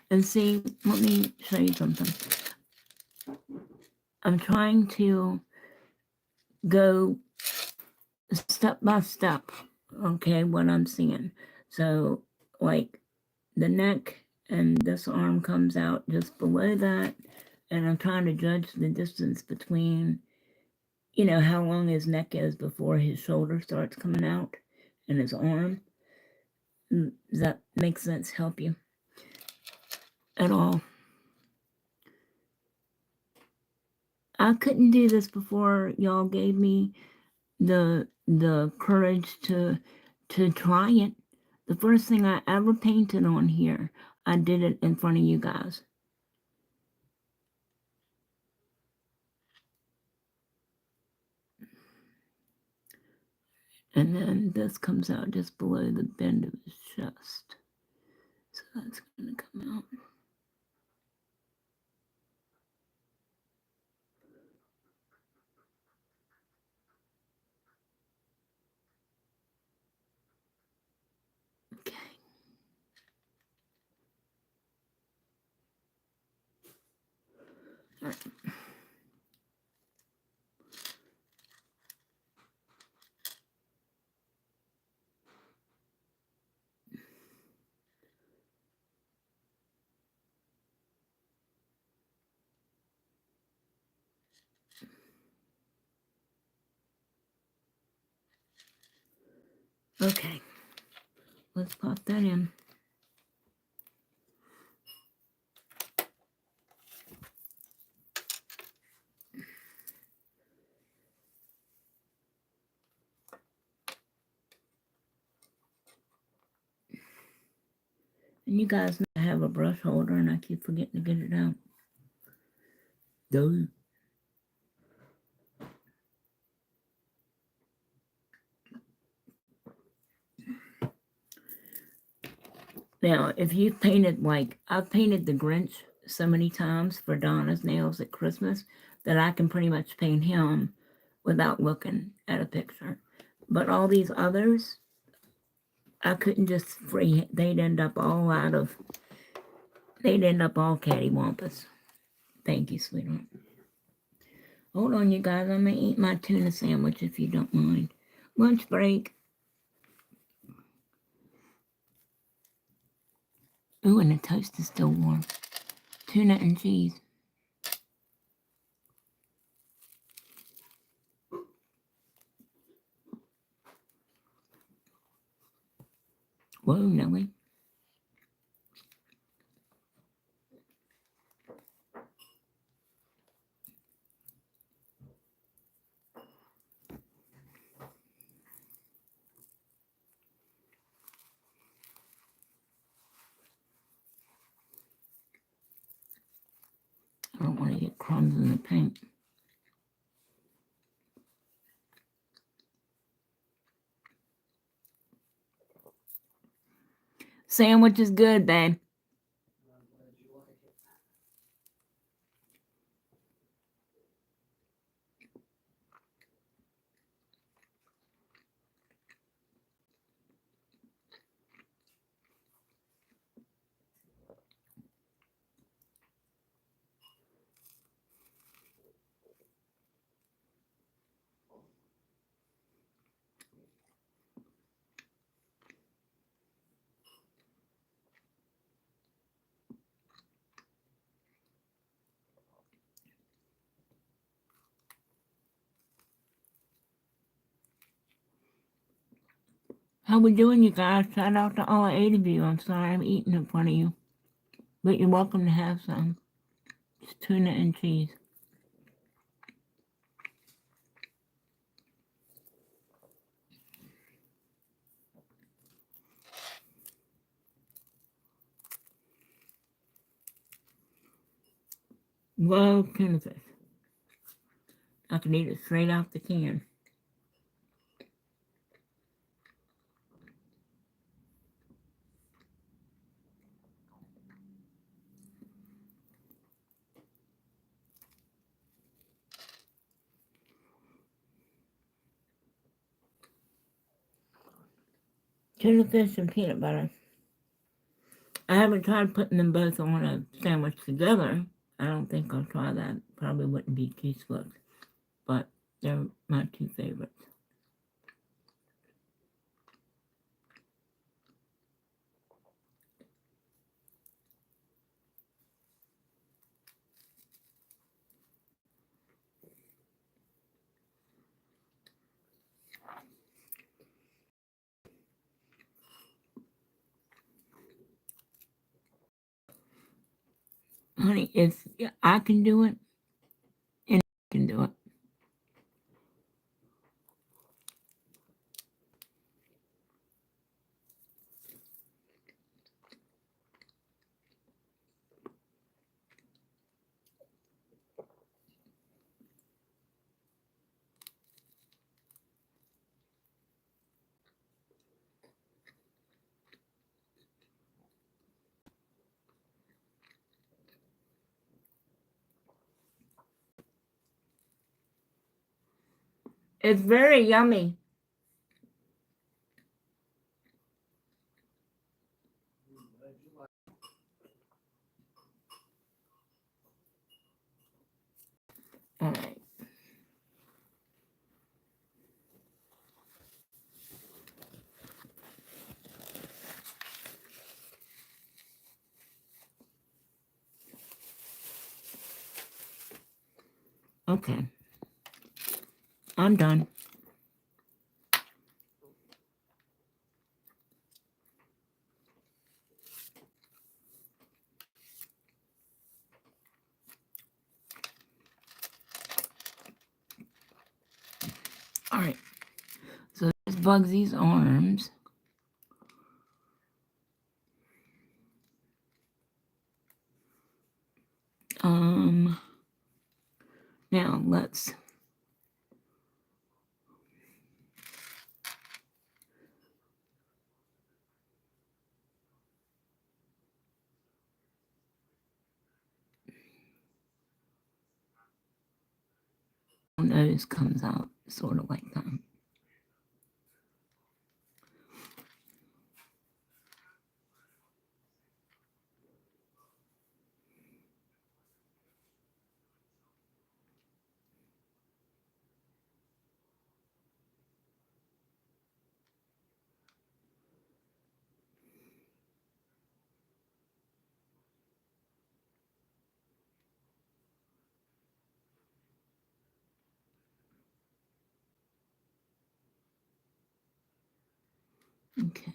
And see, let me show you something. I'm trying to go step by step, okay, what I'm seeing. So, like, the neck and this arm comes out just below that, and I'm trying to judge the distance between, you know, how long his neck is before his shoulder starts coming out and his arm. Does that make sense? Help you at all? I couldn't do this before y'all gave me the courage to try it. The first thing I ever painted on here, I did it in front of you guys. And then this comes out just below the bend of his chest. So that's going to come out. Okay. All right. Okay. Let's pop that in. And you guys know I have a brush holder and I keep forgetting to get it out. Duh. Now, if you've painted, like, I've painted the Grinch so many times for Donna's nails at Christmas that I can pretty much paint him without looking at a picture. But all these others, I couldn't just free. They'd end up all cattywampus. Thank you, sweetheart. Hold on, you guys. I'm going to eat my tuna sandwich if you don't mind. Lunch break. Ooh, and the toast is still warm. Tuna and cheese. Whoa, Nelly. I don't want to get crumbs in the paint. Sandwich is good, babe. How we doing, you guys? Shout out to all 8 of you. I'm sorry I'm eating in front of you, but you're welcome to have some. It's tuna and cheese. Love tuna fish. I can eat it straight out the can. Tuna fish and peanut butter. I haven't tried putting them both on a sandwich together. I don't think I'll try that. Probably wouldn't be tasteless, but they're my 2 favorites. Honey, if I can do it, and you can do it. It's very yummy. All right. Okay. I'm done. All right. So there's Bugsy's arms. Now let's nose comes out sort of like that. Okay.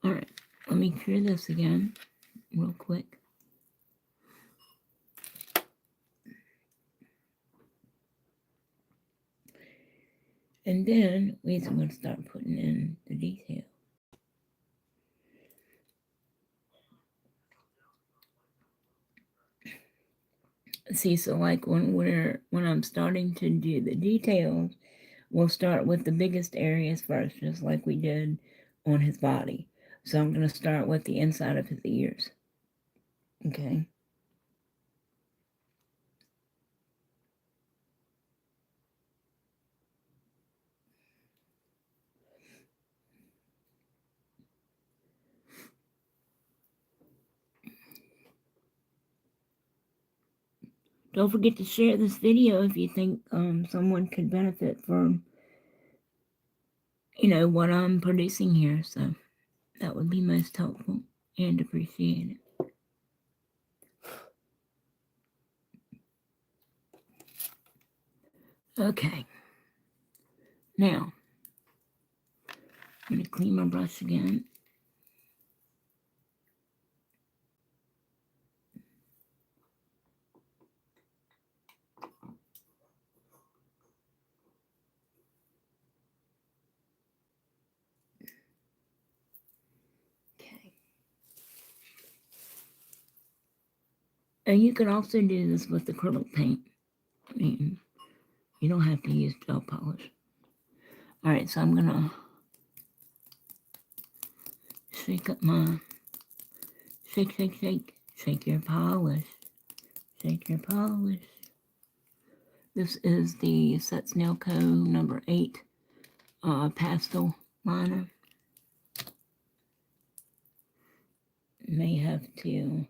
All right. Let me clear this again real quick. And then we're going to start putting in the detail. See, so like when I'm starting to do the details, we'll start with the biggest areas first, just like we did on his body. So I'm going to start with the inside of his ears. Okay. Don't forget to share this video if you think someone could benefit from, what I'm producing here. So that would be most helpful and appreciated. Okay. Now, I'm going to clean my brush again. Okay. And you can also do this with acrylic paint. I mean, you don't have to use gel polish. All right, so I'm going to shake up my, shake, shake, shake. Shake your polish. Shake your polish. This is the Sets Nail Co. number 8 pastel liner. May have to,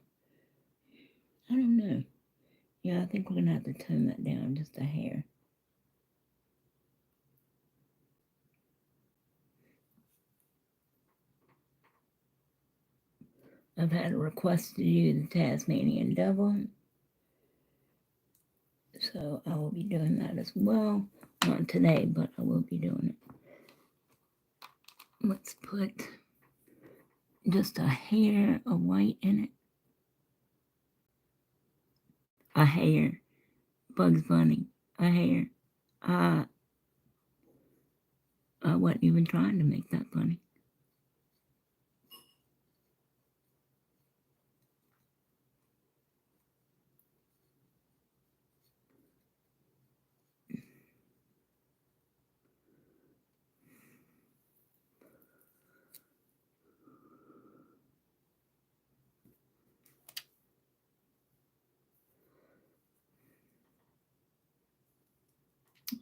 I don't know. Yeah, I think we're going to have to tone that down just a hair. I've had a request to do the Tasmanian Devil, so I will be doing that as well. Not today, but I will be doing it. Let's put just a hair of white in it. A hair. Bugs Bunny. A hair. I wasn't even trying to make that funny.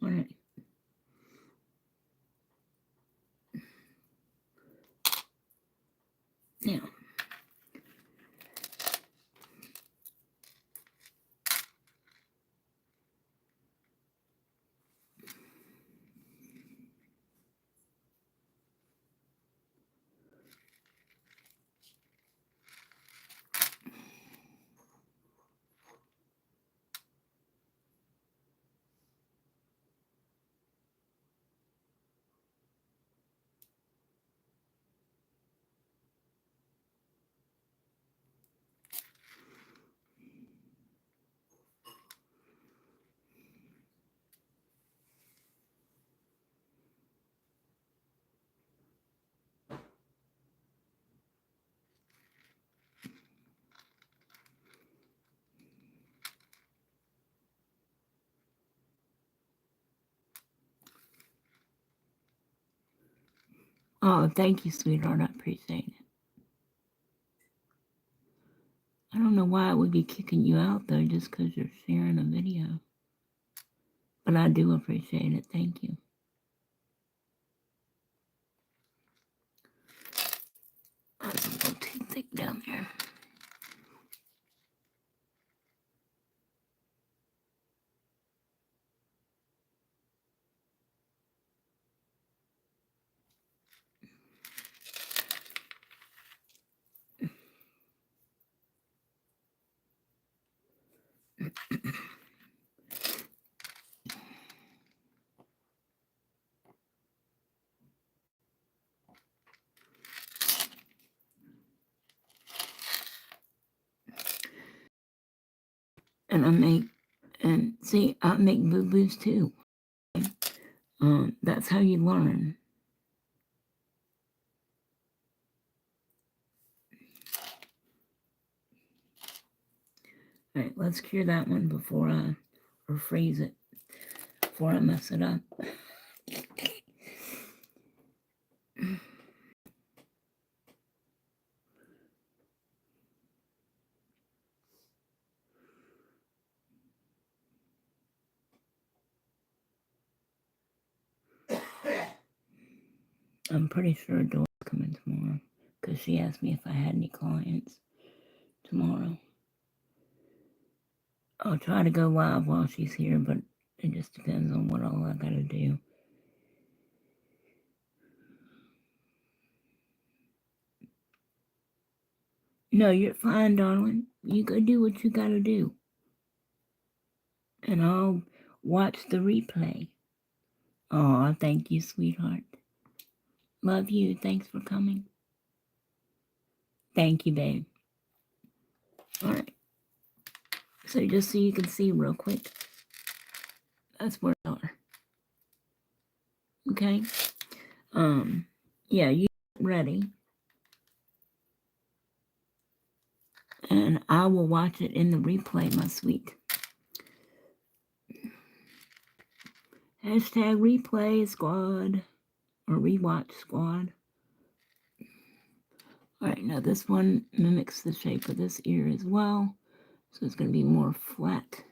All right. Now, oh, thank you, sweetheart. I appreciate it. I don't know why I would be kicking you out, though, just because you're sharing a video. But I do appreciate it. Thank you. That's a little too thick down there. And I make boo-boos too. That's how you learn. All right, let's cure that one before or freeze it before I mess it up. I'm pretty sure Dora's coming tomorrow because she asked me if I had any clients tomorrow. I'll try to go live while she's here, but it just depends on what all I gotta do. No, you're fine, darling. You go do what you gotta do. And watch the replay. Oh, thank you, sweetheart. Love you. Thanks for coming. Thank you, babe. All right. So just so you can see real quick, that's where they are. Okay. Yeah, you ready. And I will watch it in the replay, my sweet. Hashtag replay squad or rewatch squad. All right, now this one mimics the shape of this ear as well. So it's going to be more flat.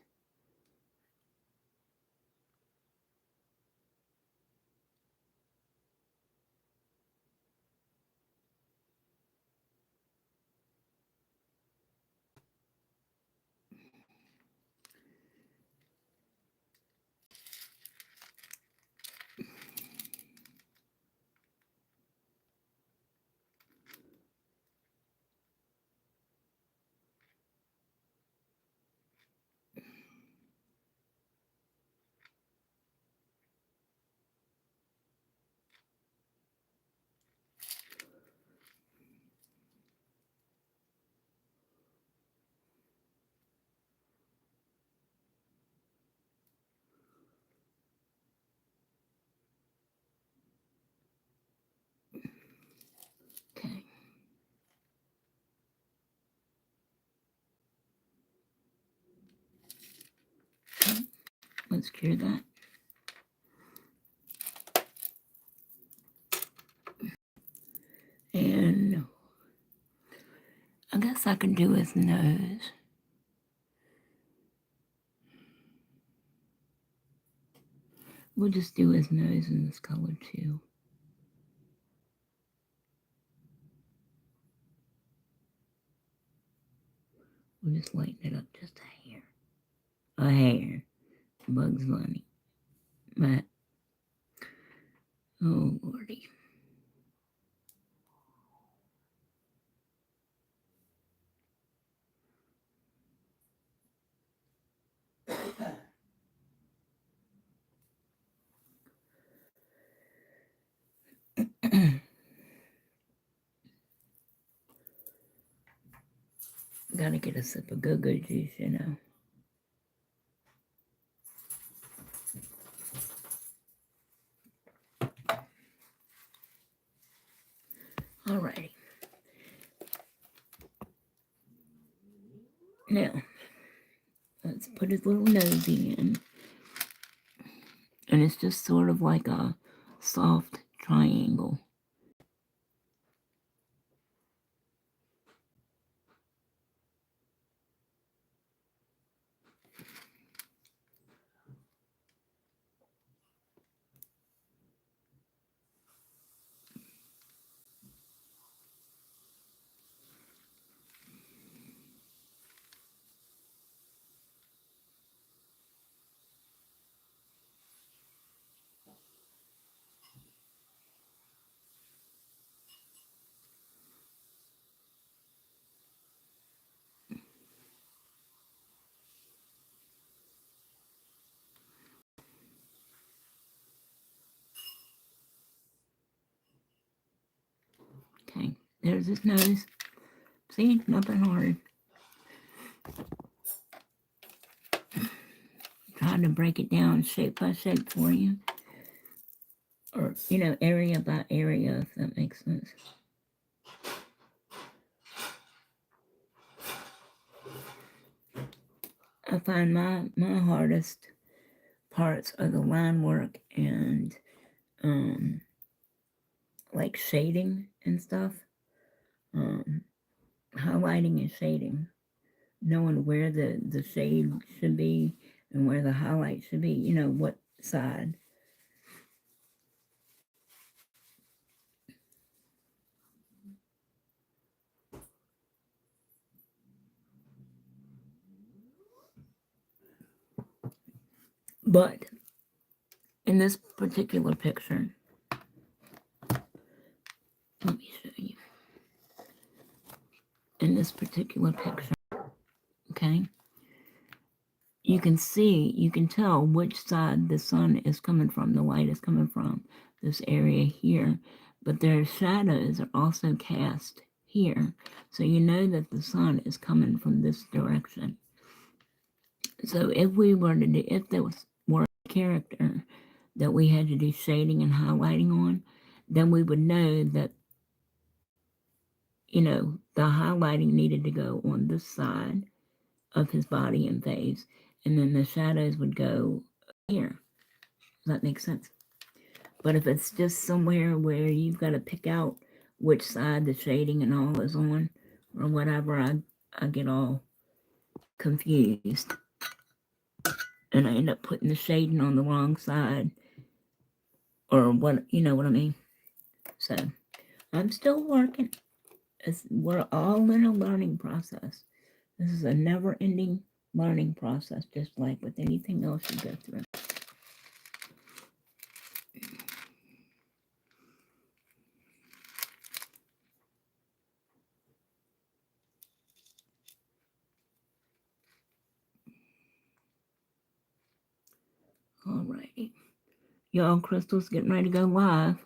Okay. Okay. Let's cure that. And I guess I can do his nose. We'll just do his nose in this color too. We'll just lighten it up just a hair. A hair. Bugs Bunny. But, oh lordy. Gotta get a sip of go-go juice, you know. Alrighty. Now, let's put his little nosy in. And it's just sort of like a soft triangle. Okay, there's his nose. See, nothing hard. Trying to break it down shape by shape for you. Or, you know, area by area, if that makes sense. I find my hardest parts are the line work and like shading and stuff. Highlighting and shading. Knowing where the shade should be and where the highlight should be, you know, what side. But in this particular picture, let me show you. In this particular picture, okay, you can see, you can tell which side the sun is coming from, the light is coming from, this area here. But their shadows are also cast here. So you know that the sun is coming from this direction. So if we were to do, if there were a character that we had to do shading and highlighting on, then we would know that, you know, the highlighting needed to go on this side of his body and face, and then the shadows would go here. Does that make sense? But if it's just somewhere where you've got to pick out which side the shading and all is on, or whatever, I get all confused. And I end up putting the shading on the wrong side, or what, you know what I mean? So, I'm still working. We're all in a learning process. This is a never-ending learning process, just like with anything else you go through. All right. Y'all, Crystal's getting ready to go live.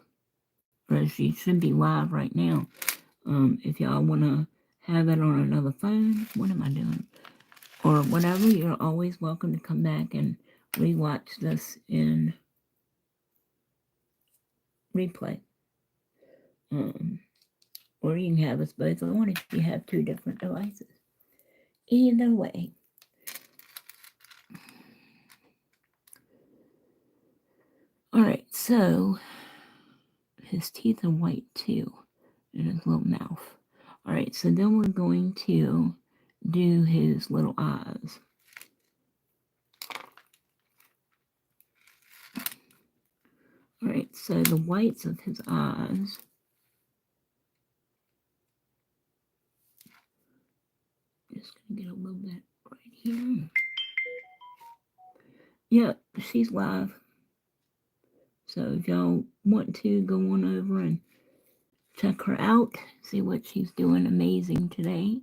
Or she should be live right now. If y'all want to have it on another phone, what am I doing? Or whatever, you're always welcome to come back and rewatch this in replay. Or you can have us both on if you have two different devices. Either way. Alright, so his teeth are white too, in his little mouth. Alright, so then we're going to do his little eyes. Alright, so the whites of his eyes. Just gonna get a little bit right here. Yep, she's live. So if y'all want to go on over and check her out, see what she's doing amazing today.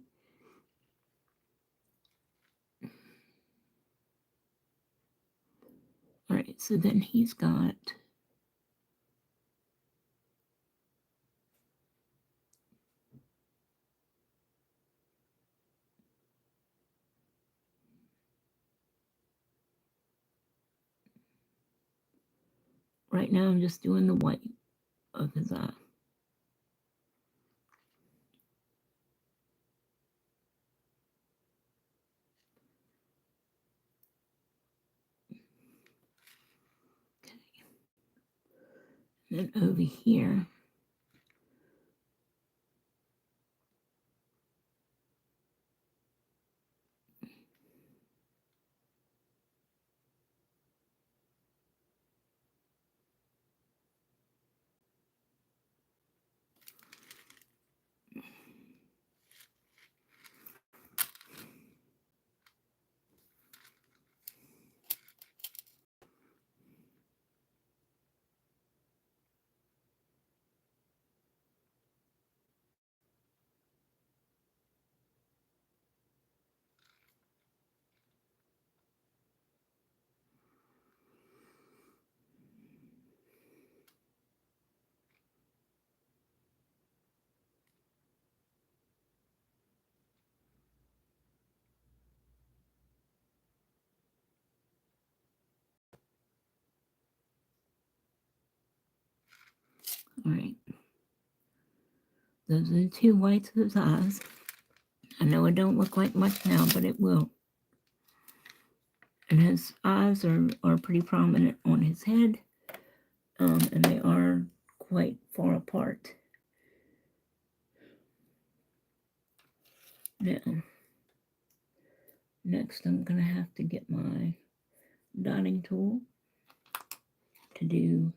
Alright, so then he's got right now I'm just doing the white of his eye. Then over here, alright. Those are the two whites of his eyes. I know it don't look like much now, but it will. And his eyes are pretty prominent on his head. And they are quite far apart. Now, next I'm going to have to get my dotting tool to do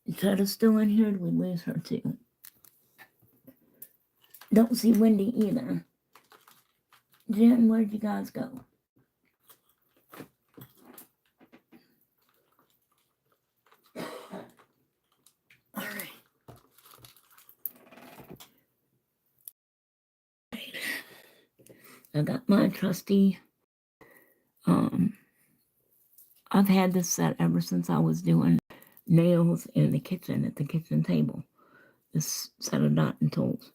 Is Tetta still in here? Did we lose her too? Don't see Wendy either. Jen, where'd you guys go? All right. I got my trusty, I've had this set ever since I was doing nails in the kitchen at the kitchen table. This set of dotting tools.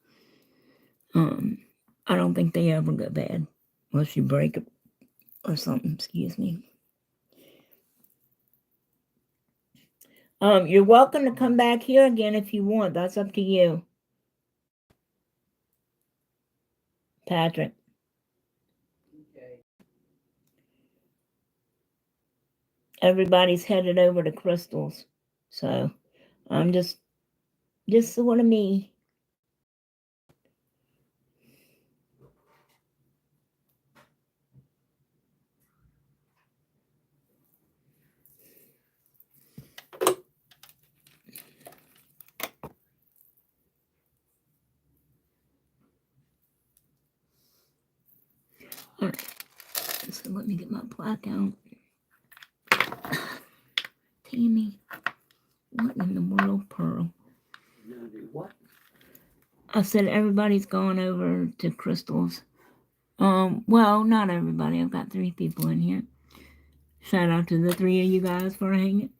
I don't think they ever go bad unless you break it or something. Excuse me. You're welcome to come back here again if you want. That's up to you, Patrick. Okay. Everybody's headed over to Crystal's, so I'm just sort of me. All right, so let me get my plaque out. Tammy, what in the world, Pearl? You're gonna do what? I said everybody's gone over to Crystal's. Well, not everybody. I've got 3 people in here. Shout out to the 3 of you guys for hanging.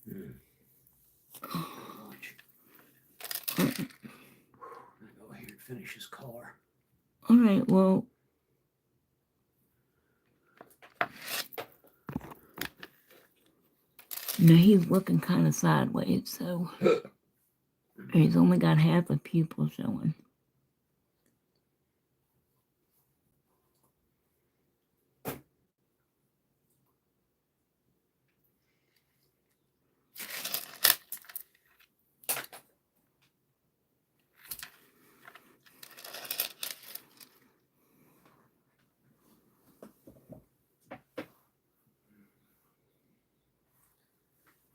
Lunch. I'm gonna go ahead and finish his car. All right, well, no, he's looking kind of sideways, so he's only got half a pupil showing.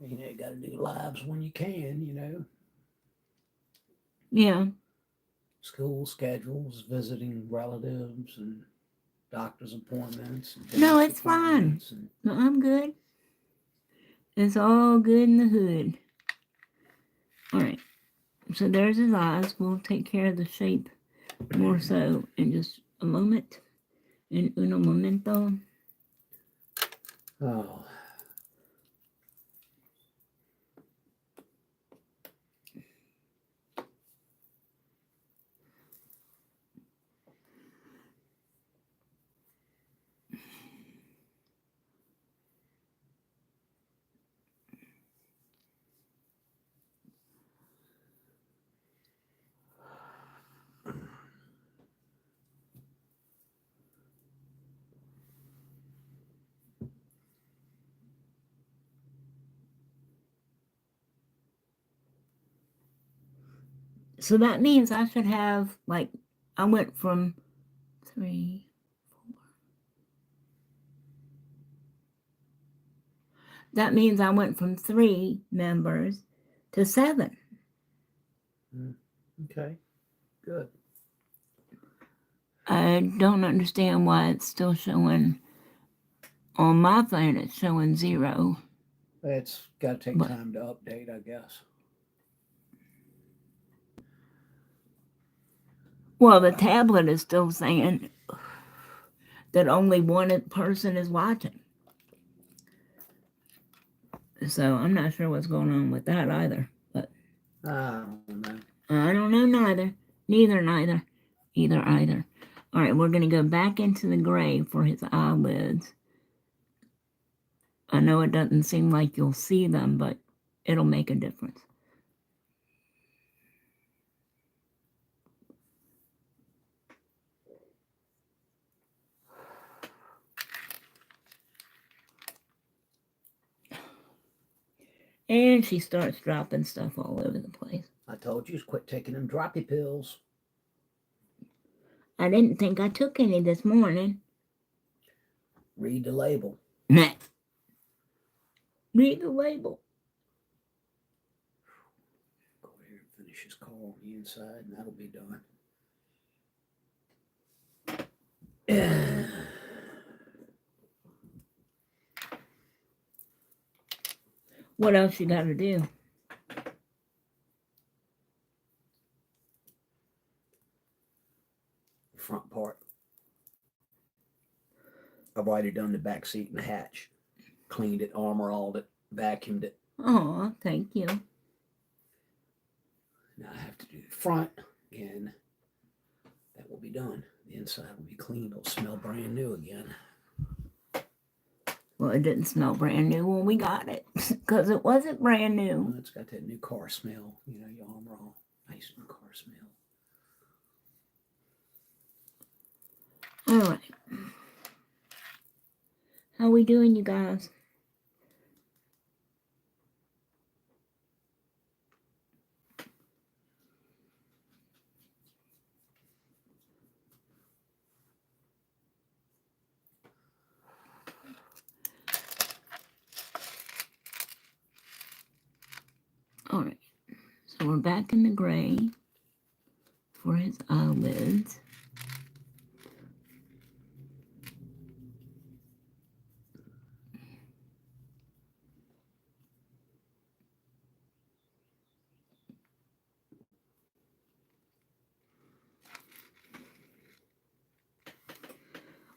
You know, you got to do lives when you can, you know. Yeah. School schedules, visiting relatives, and doctor's appointments. And No, dentist it's fine. appointments and- No, I'm good. It's all good in the hood. All right. So there's his eyes. We'll take care of the shape more so in just a moment. In uno momento. Oh. So that means I should have, like, I went from 3, 4. That means I went from 3 members to 7. Okay. Good. I don't understand why it's still showing on my phone. It's showing 0. It's got to take But- time to update, I guess. Well, the tablet is still saying that only one person is watching. So I'm not sure what's going on with that either. But I don't know. I don't know neither. Neither. Either. All right, we're going to go back into the gray for his eyelids. I know it doesn't seem like you'll see them, but it'll make a difference. And she starts dropping stuff all over the place. I told you to quit taking them droppy pills. I didn't think I took any this morning. Read the label. Nah. Read the label. Go ahead and finish his car on the inside, and that'll be done. What else you got to do? front part. I've already done the back seat and the hatch. Cleaned it, armor-alled it, vacuumed it. Oh, thank you. Now I have to do the front, and that will be done. The inside will be cleaned. It'll smell brand new again. Well, it didn't smell brand new when we got it because it wasn't brand new. Well, it's got that new car smell. You know, your armor all nice new car smell. All right. How we doing, you guys? All right. So we're back in the gray for his eyelids.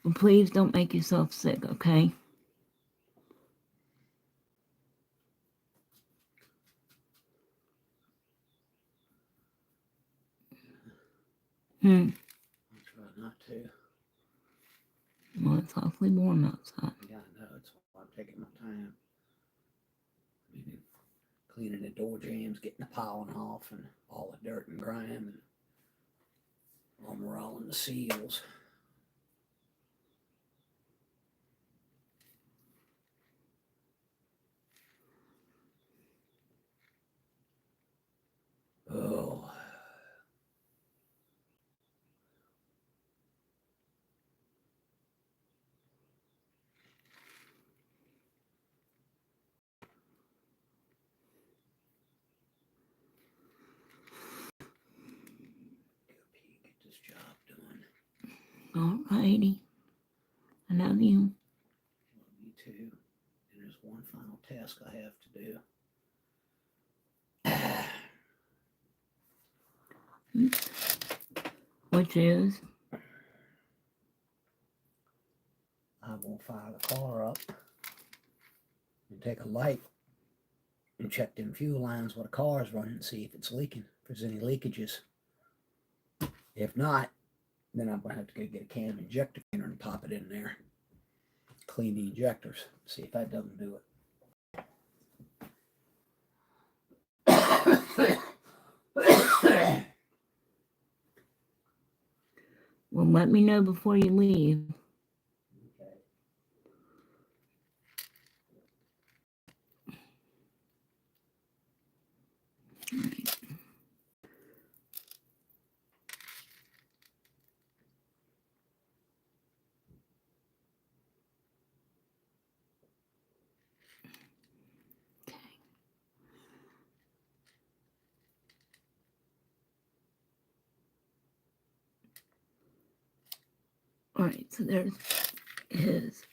Well, please don't make yourself sick, okay? I'll try not to. Well, it's awfully warm outside. Yeah, I know. It's why I'm taking my time. I mean, cleaning the door jambs, getting the piling off, and all the dirt and grime, and armor rolling the seals. Oh. Get this job done. All righty. I love you. Love you too. And there's one final task I have to do. Which is? I'm going to fire the car up and take a light and check them fuel lines where the car is running and see if it's leaking, if there's any leakages. If not, then I'm going to have to go get a can injector cleaner and pop it in there. Clean the injectors. See if that doesn't do it. Well, let me know before you leave. Okay. All right, so there's his.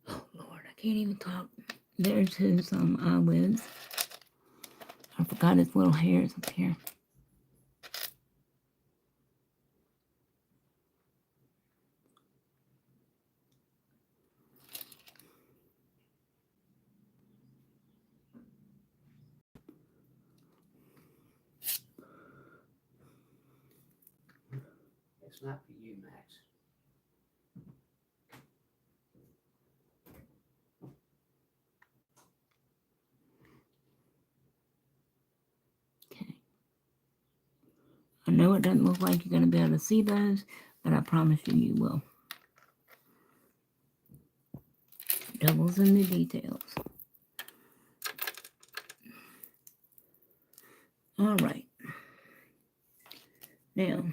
Oh, Lord, I can't even talk. There's his eyelids. I forgot his little hairs up here. It's not for you, Max. Okay. I know it doesn't look like you're going to be able to see those, but I promise you, you will. Devil's in the details. All right. Now,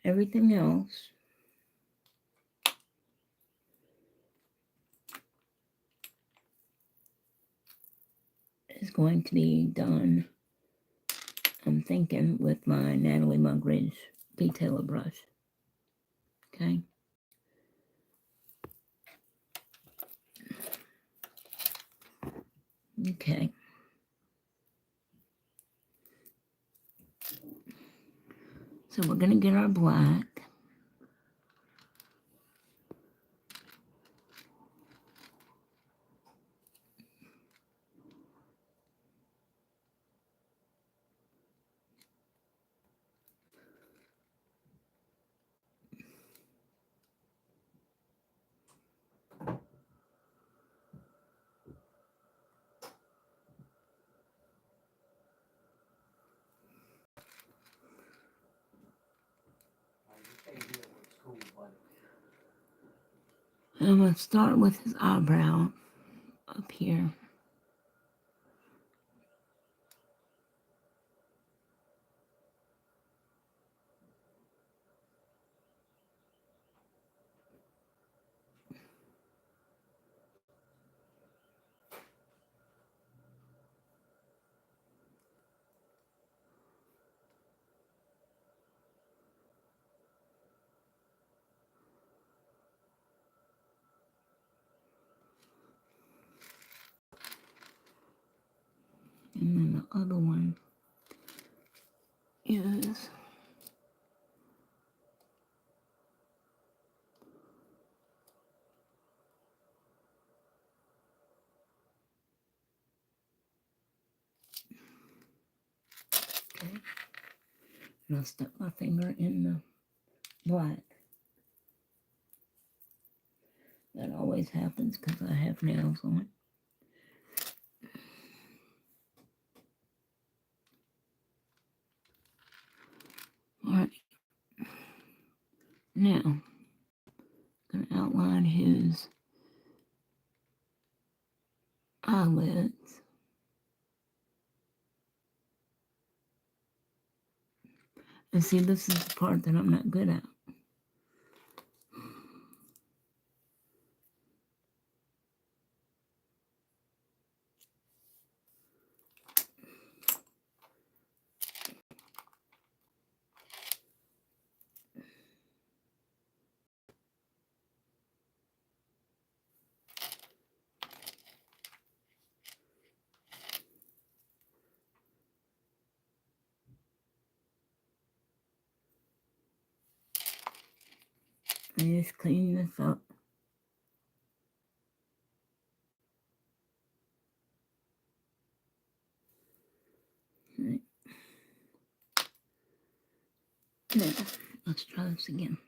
everything else is going to be done, I'm thinking, with my Natalie Mugridge detailer brush. Okay. Okay. So we're going to get our black. I'm going to start with his eyebrow up here. And then the other one is okay. And I'll stick my finger in the black. That always happens because I have nails on. Alright. Now, I'm going to outline his eyelids. And see, this is the part that I'm not good at. I just clean this up. Right. Now, let's try this again.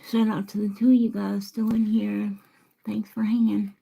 Shout out to the two of you guys still in here. Thanks for hanging.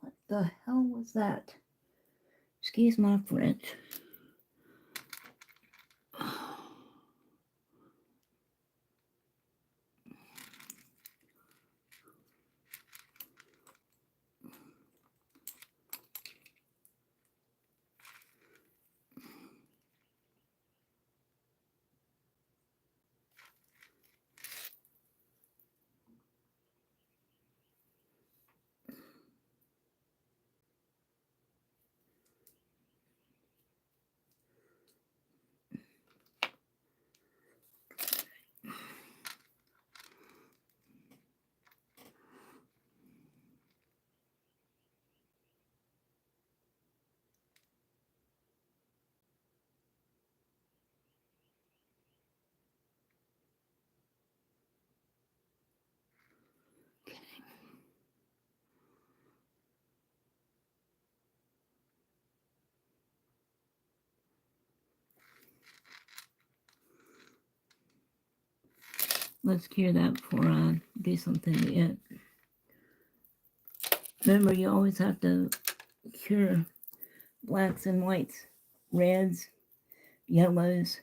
What the hell was that? Excuse my French. Let's cure that before I do something to it. Remember, you always have to cure blacks and whites, reds, yellows,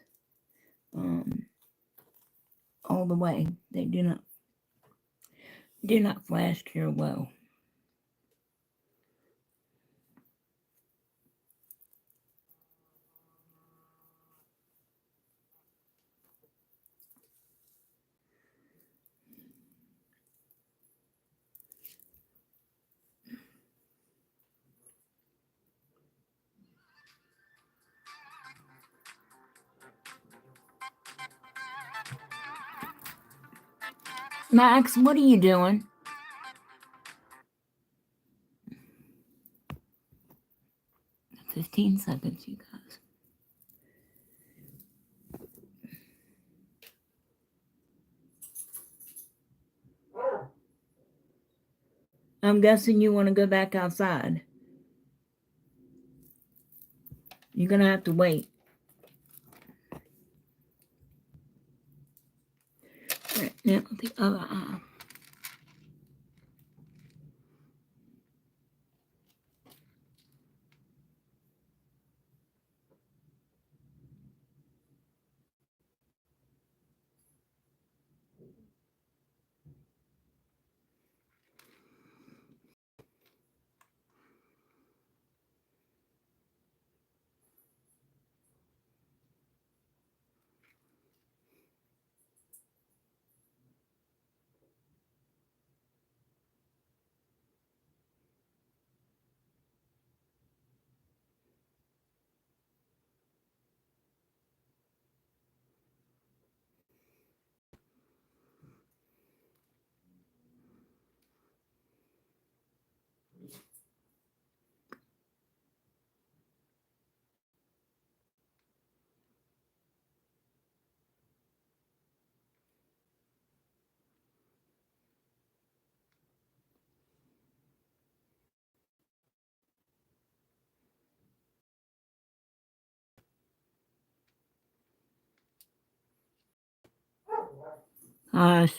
all the way. They do not flash cure well. Max, what are you doing? "15 seconds, you guys." I'm guessing you want to go back outside. You're going to have to wait. Right, now the other eye. Hush.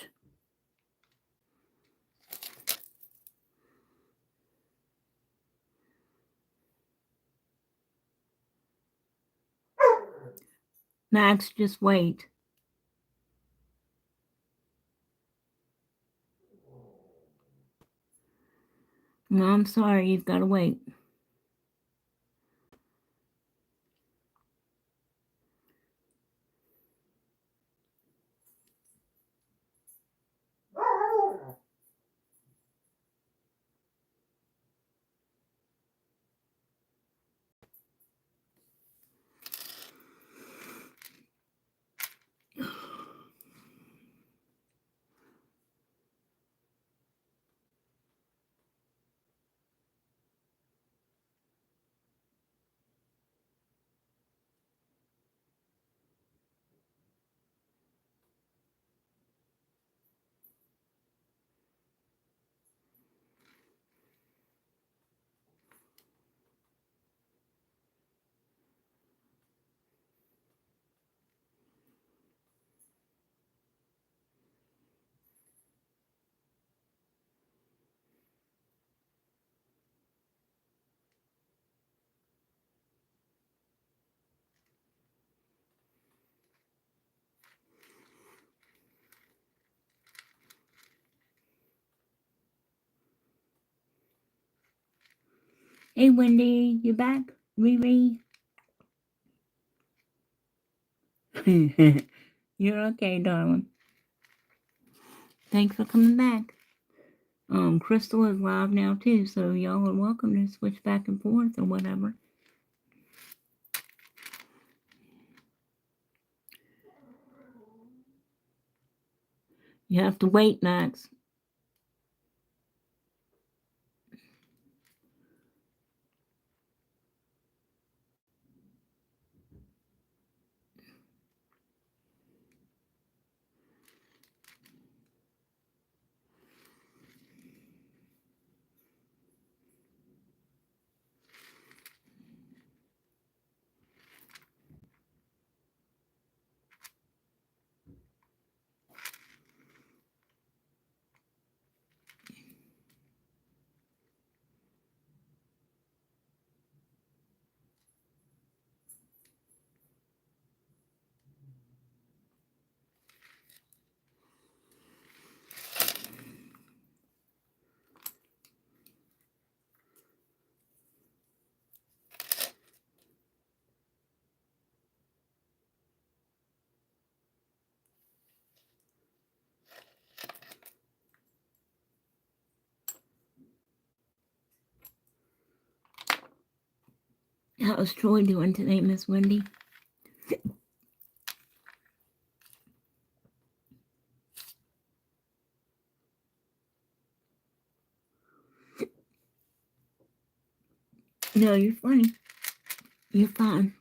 Max, just wait. No, I'm sorry. You've got to wait. Hey, Wendy, you back? Riri? You're okay, darling. Thanks for coming back. Crystal is live now too, so y'all are welcome to switch back and forth or whatever. You have to wait, Max. How's Troy doing today, Miss Wendy? No, you're funny. You're fine.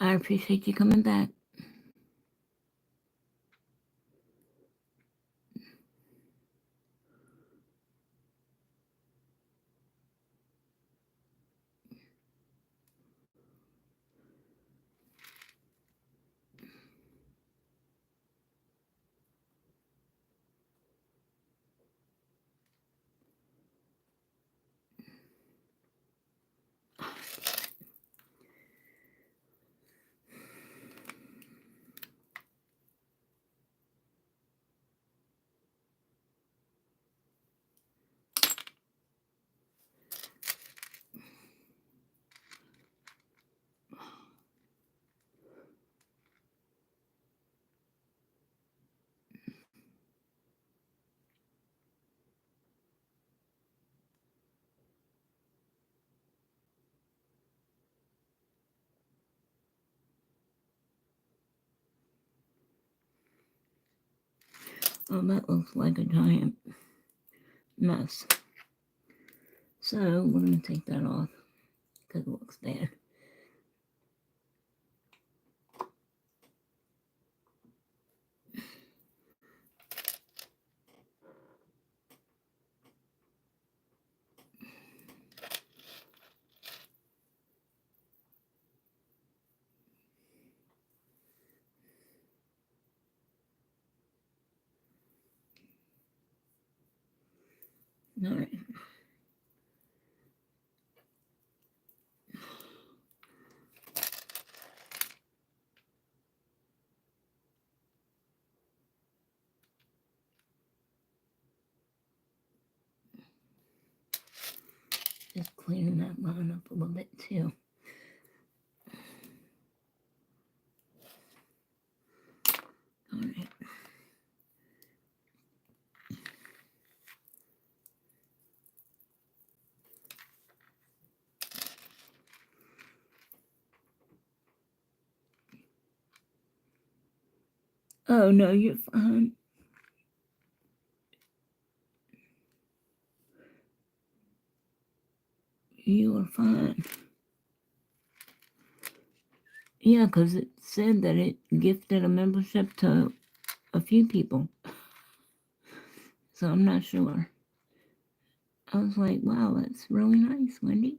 I appreciate you coming back. Oh, that looks like a giant mess. So we're going to take that off because it looks bad. All right. Just cleaning that line up a little bit too. All right. Oh, no, you're fine. You are fine. Yeah, because it said that it gifted a membership to a few people. So I'm not sure. I was like, wow, that's really nice, Wendy.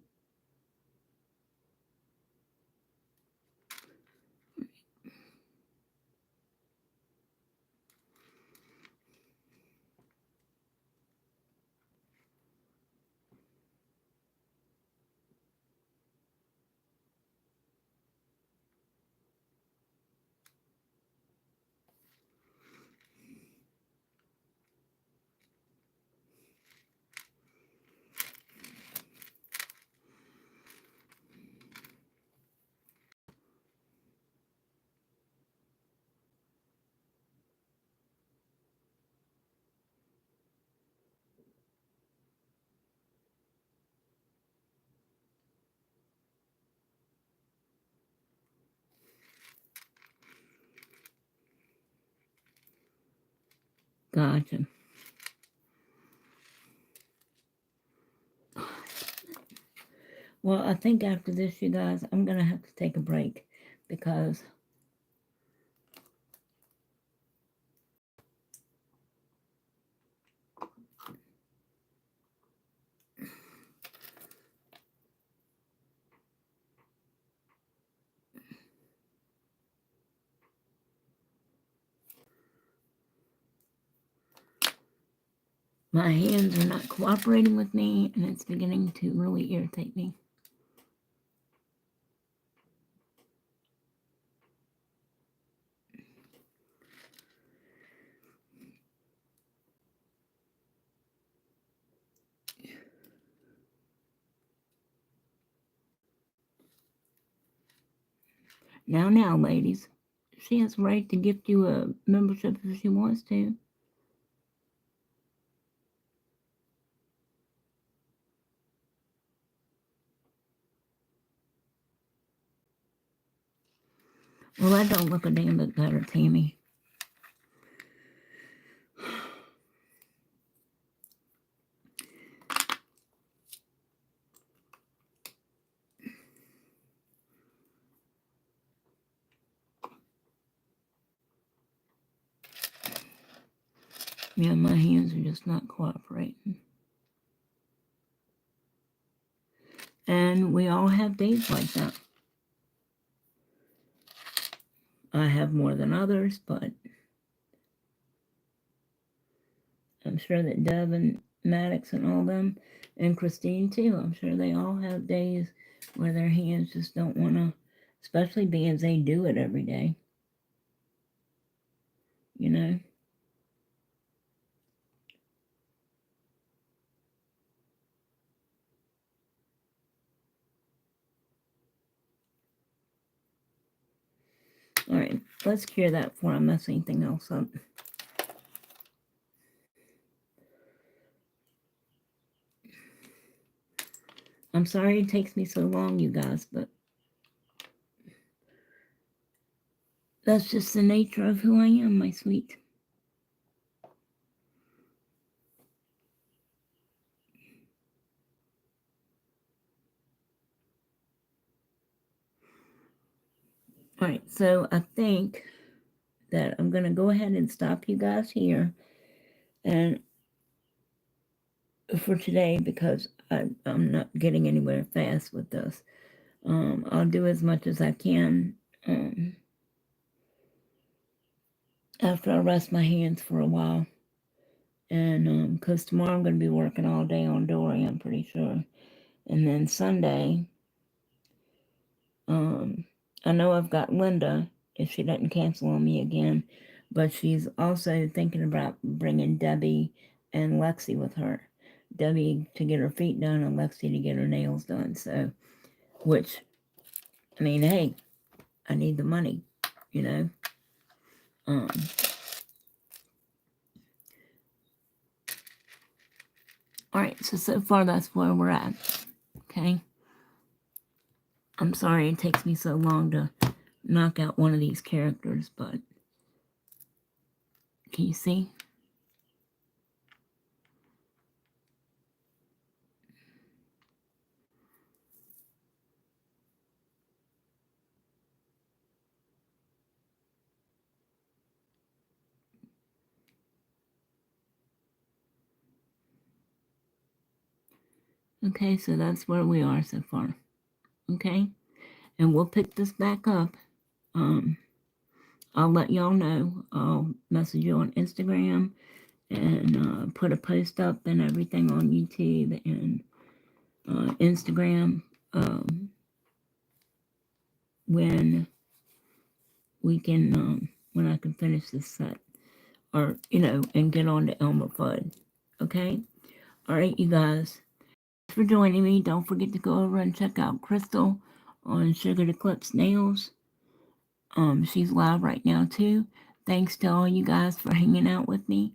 Gotcha. Well, I think after this, you guys, I'm going to have to take a break because my hands are not cooperating with me and it's beginning to really irritate me. Now, ladies, she has the right to gift you a membership if she wants to. Well, that don't look a damn bit better, Tammy. Yeah, my hands are just not cooperating. And we all have days like that. I have more than others, but I'm sure that Deb and Maddox and all them, and Christine too, I'm sure they all have days where their hands just don't want to, especially being they do it every day. You know? All right, let's cure that before I mess anything else up. I'm sorry it takes me so long, you guys, but that's just the nature of who I am, my sweet. All right, so I think that I'm going to go ahead and stop you guys here and for today because I'm not getting anywhere fast with this. I'll do as much as I can after I rest my hands for a while. And because tomorrow I'm going to be working all day on Dory, I'm pretty sure. And then Sunday, I know I've got Linda, if she doesn't cancel on me again, but she's also thinking about bringing Debbie and Lexi with her. Debbie to get her feet done and Lexi to get her nails done. So, which, I mean, hey, I need the money, you know. All right, so far that's where we're at, okay? I'm sorry it takes me so long to knock out one of these characters, but can you see? Okay, so that's where we are so far, okay? And we'll pick this back up. I'll let y'all know. I'll message you on Instagram and put a post up and everything on YouTube and Instagram when we can, when I can finish this set, or and get on to Elmer Fudd. Okay. All right, you guys. Thanks for joining me. Don't forget to go over and check out Crystal on Sugar Eclipse Nails. She's live right now too. Thanks to all you guys for hanging out with me.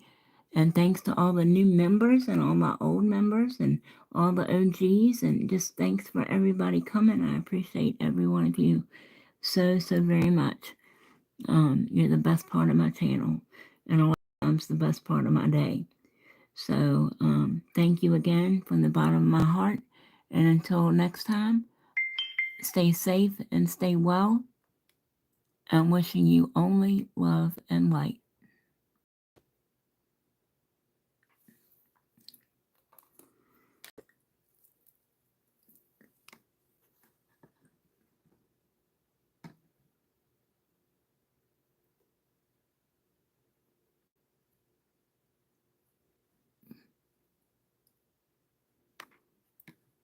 And thanks to all the new members and all my old members and all the OGs. And just thanks for everybody coming. I appreciate every one of you so very much. You're the best part of my channel. And a lot of times the best part of my day. So thank you again from the bottom of my heart. And until next time, stay safe and stay well. I'm wishing you only love and light.